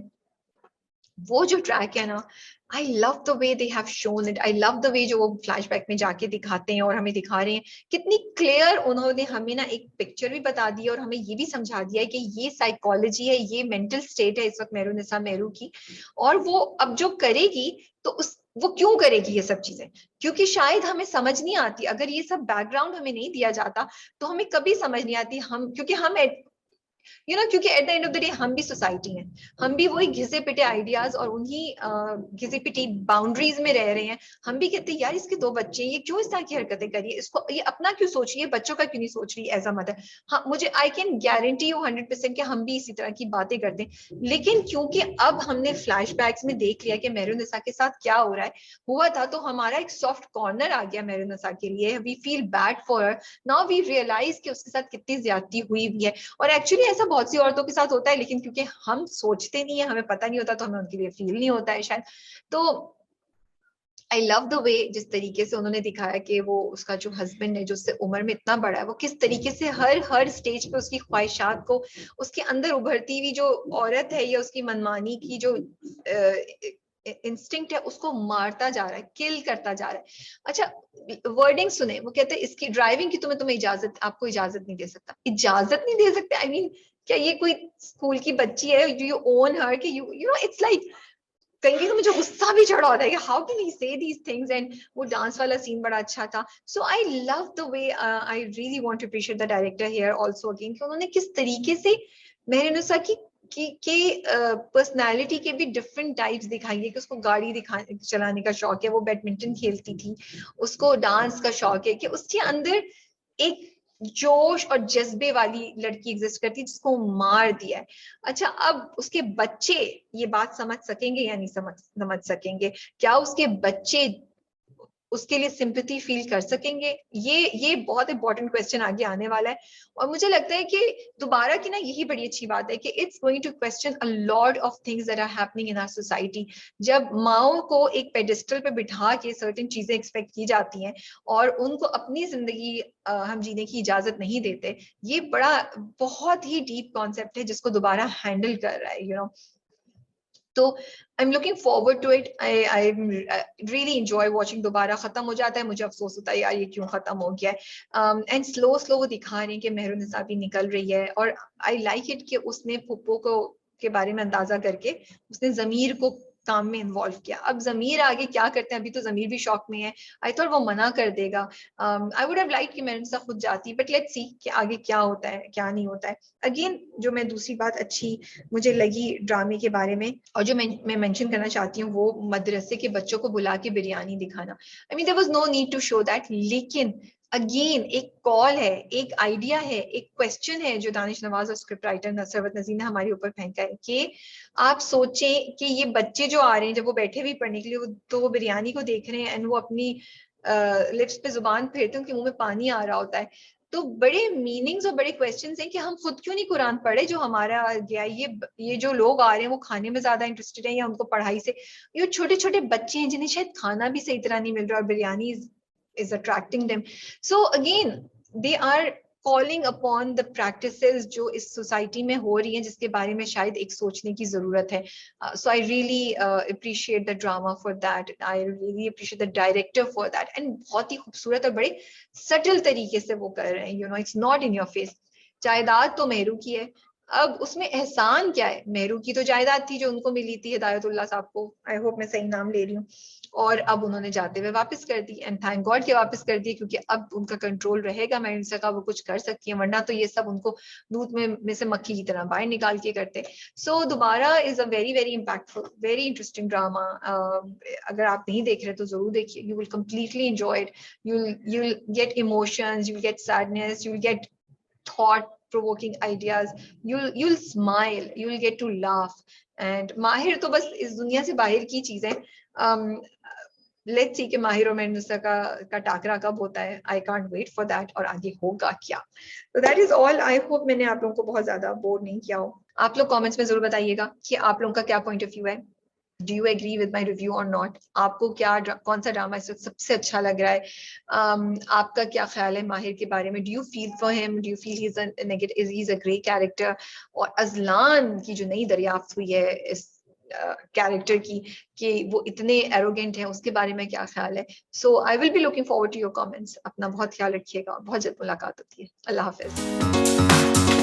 वो जो ट्रैक है ना, आई love the way they have shown it, I love the वे जो वो फ्लैशबैक में जाके दिखाते हैं और हमें दिखा रहे हैं कितनी क्लियर उन्होंने हमें ना एक पिक्चर भी बता दी और हमें ये भी समझा दिया है कि ये साइकोलॉजी है, ये मेंटल स्टेट है इस वक्त मेहरुनिसा मेहरू की, और वो अब जो करेगी तो उस वो क्यों करेगी ये सब चीजें, क्योंकि शायद हमें समझ नहीं आती अगर ये सब बैकग्राउंड हमें नहीं दिया जाता, तो हमें कभी समझ नहीं आती हम, क्योंकि हम क्योंकि at the end of the day हम भी सोसाइटी हैं, हम भी वही घिसे पिटे आइडियाज और उन्हीं घिसे पिटी बाउंड्रीज में रह रहे हैं। हम भी कहते हैं यार इसके दो बच्चे, ये क्यों इस तरह की हरकतें करिए, इसको ये अपना क्यों सोच रही है, बच्चों का क्यों नहीं सोच रही एज अ मदर। हाँ, मुझे आई कैन गारंटी यू 100% कि हम भी इसी तरह की बातें करते हैं, लेकिन क्योंकि अब हमने फ्लैशबैक्स में देख लिया कि मेहरुनिसा के साथ क्या हो रहा है, हुआ था, तो हमारा एक सॉफ्ट कॉर्नर आ गया मेहरुनिसा के लिए, we feel bad for her, now we realise कि उसके साथ कितनी ज्यादती हुई भी है। और एक्चुअली ऐसा बहुत सी औरतों के साथ होता है, लेकिन क्योंकि हम सोचते नहीं है, हमें पता नहीं होता, तो हमें उनके लिए फील नहीं होता है शायद। तो आई लव द वे जिस तरीके से उन्होंने दिखाया कि वो उसका जो हस्बैंड है जो उससे उम्र में इतना बड़ा है, वो किस तरीके से हर स्टेज पे उसकी ख्वाहिशात को, उसके अंदर उभरती हुई जो औरत है या उसकी मनमानी की जो इंस्टिंक्ट है उसको मारता जा रहा है, किल करता जा रहा है। अच्छा वर्डिंग सुने, वो कहते हैं इसकी ड्राइविंग की तुम्हें इजाजत, आपको इजाजत नहीं दे सकता, इजाजत नहीं दे सकते। आई मीन क्या ये कोई स्कूल की बच्ची है, यू ओन हर, कि यू नो इट्स लाइक कहीं कहीं तो मुझे गुस्सा भी चढ़ा होता है कि how can he say these things. And वो डांस वाला सीन बड़ा अच्छा था। So I love the way, I really want to appreciate the director here also again, कि उन्होंने किस तरीके से मेहरुनिसा की पर्सनालिटी के भी डिफरेंट टाइप्स दिखाई है, कि उसको गाड़ी चलाने का शौक है, वो बैडमिंटन खेलती थी, उसको डांस का शौक है, कि उसके अंदर एक जोश और जज्बे वाली लड़की एग्जिस्ट करती है जिसको मार दिया है। अच्छा, अब उसके बच्चे ये बात समझ सकेंगे या नहीं समझ सकेंगे? क्या उसके बच्चे उसके लिए सिंपैथी फील कर सकेंगे? ये बहुत इंपॉर्टेंट क्वेश्चन आगे आने वाला है। और मुझे लगता है कि दोबारा की ना यही बड़ी अच्छी बात है कि it's going to question a lot of things that are happening in our society. जब माओ को एक पेडिस्टल पे बिठा के सर्टेन चीजें एक्सपेक्ट की जाती हैं और उनको अपनी जिंदगी हम जीने की इजाजत नहीं देते, ये बड़ा बहुत ही डीप कॉन्सेप्ट है जिसको दोबारा हैंडल कर रहा है, तो I am looking forward to it. I really enjoy watching. दोबारा खत्म हो जाता है, मुझे अफसोस होता है यार ये क्यों खत्म हो गया है। एंड स्लो स्लो वो दिखा रहे हैं कि मेहरुनिसा भी निकल रही है, और आई लाइक इट कि उसने फुप्पो को के बारे में अंदाजा करके उसने जमीर को काम में इन्वॉल्व किया। अब जमीर आगे क्या करते हैं, अभी तो जमीर भी शौक में है। आई थॉट वो मना कर देगा। आई वुड हैव लाइक कि मेहरुनिसा खुद जाती, बट लेट्स सी कि आगे क्या होता है क्या नहीं होता है। अगेन जो मैं दूसरी बात अच्छी मुझे लगी ड्रामे के बारे में, और जो मैं मेंशन करना चाहती हूँ, वो मदरसे के बच्चों को बुला के बिरयानी दिखाना। I mean there was no need to show that, लेकिन अगेन एक कॉल है, एक आइडिया है, एक क्वेश्चन है जो दानिश नवाज और स्क्रिप्ट राइटर सरवत नजीर ने हमारे ऊपर फेंका है, कि आप सोचें कि ये बच्चे जो आ रहे हैं, जब वो बैठे भी पढ़ने के लिए, तो वो बिरयानी को देख रहे हैं एंड वो अपनी लिप्स पे जुबान फेरते हैं, उनके मुंह में पानी आ रहा होता है। तो बड़े मीनिंग्स और बड़े क्वेश्चंस हैं कि हम खुद क्यों नहीं कुरान पढ़े जो हमारा गया। ये जो लोग आ रहे हैं वो खाने में ज्यादा इंटरेस्टेड हैं या उनको पढ़ाई से? ये छोटे छोटे बच्चे हैं जिन्हें शायद खाना भी सही तरह नहीं मिल रहा, और biryani is attracting them. So again, they are calling upon the practices जो इस सोसाइटी में हो रही हैं, जिसके बारे में शायद एक सोचने की जरूरत है। So I really appreciate the drama for that. I really appreciate the director for that. And बहुत ही खूबसूरत और बड़े सटल तरीके से वो कर रहे हैं, it's not in your face. जायदाद तो मेहरू की है, अब उसमें एहसान क्या है? मेहरू की तो जायदाद थी जो उनको मिली थी हिदायतुल्लाह साहब को, आई होप मैं सही नाम ले रही हूँ, और अब उन्होंने जाते हुए वापस कर दी। एंड थैंक गॉड के वापस कर दी, क्योंकि अब उनका कंट्रोल रहेगा मेहरुनिसा का, वो कुछ कर सकती है, वरना तो ये सब उनको दूध में से मक्खी की तरह बाहर निकाल के करते। सो दोबारा is a very very impactful, very interesting drama. अगर आप नहीं देख रहे तो जरूर देखिए, you will completely enjoy it. you'll get emotions, you'll get sadness, you'll get thought provoking ideas, you'll smile, you'll get to laugh. And माहिर तो बस इस दुनिया से बाहर की चीज है। लेट्स सी कि माहिर और मेहरुनिसा का टाकरा कब होता है। I can't wait for that, और आगे होगा क्या। तो that is all. I hope मैंने आप लोगों को बहुत ज्यादा बोर नहीं किया हो। आप लोग कमेंट्स में जरूर बताइएगा कि आप लोगों का क्या पॉइंट ऑफ व्यू है। Do you agree with my review और नॉट? आपको कौन सा ड्रामा इस वक्त सबसे अच्छा लग रहा है? आपका क्या ख्याल है माहिर के बारे में? Do you feel for him? Do you feel he is a great character? और अजलान की जो नई दरियाफ्त हुई है इस कैरेक्टर की, कि वो इतने एरोगेंट है, उसके बारे में क्या ख्याल है? So I will be looking forward to your comments. अपना बहुत ख्याल रखिएगा, बहुत जल्द मुलाकात होती है। अल्लाह हाफिज।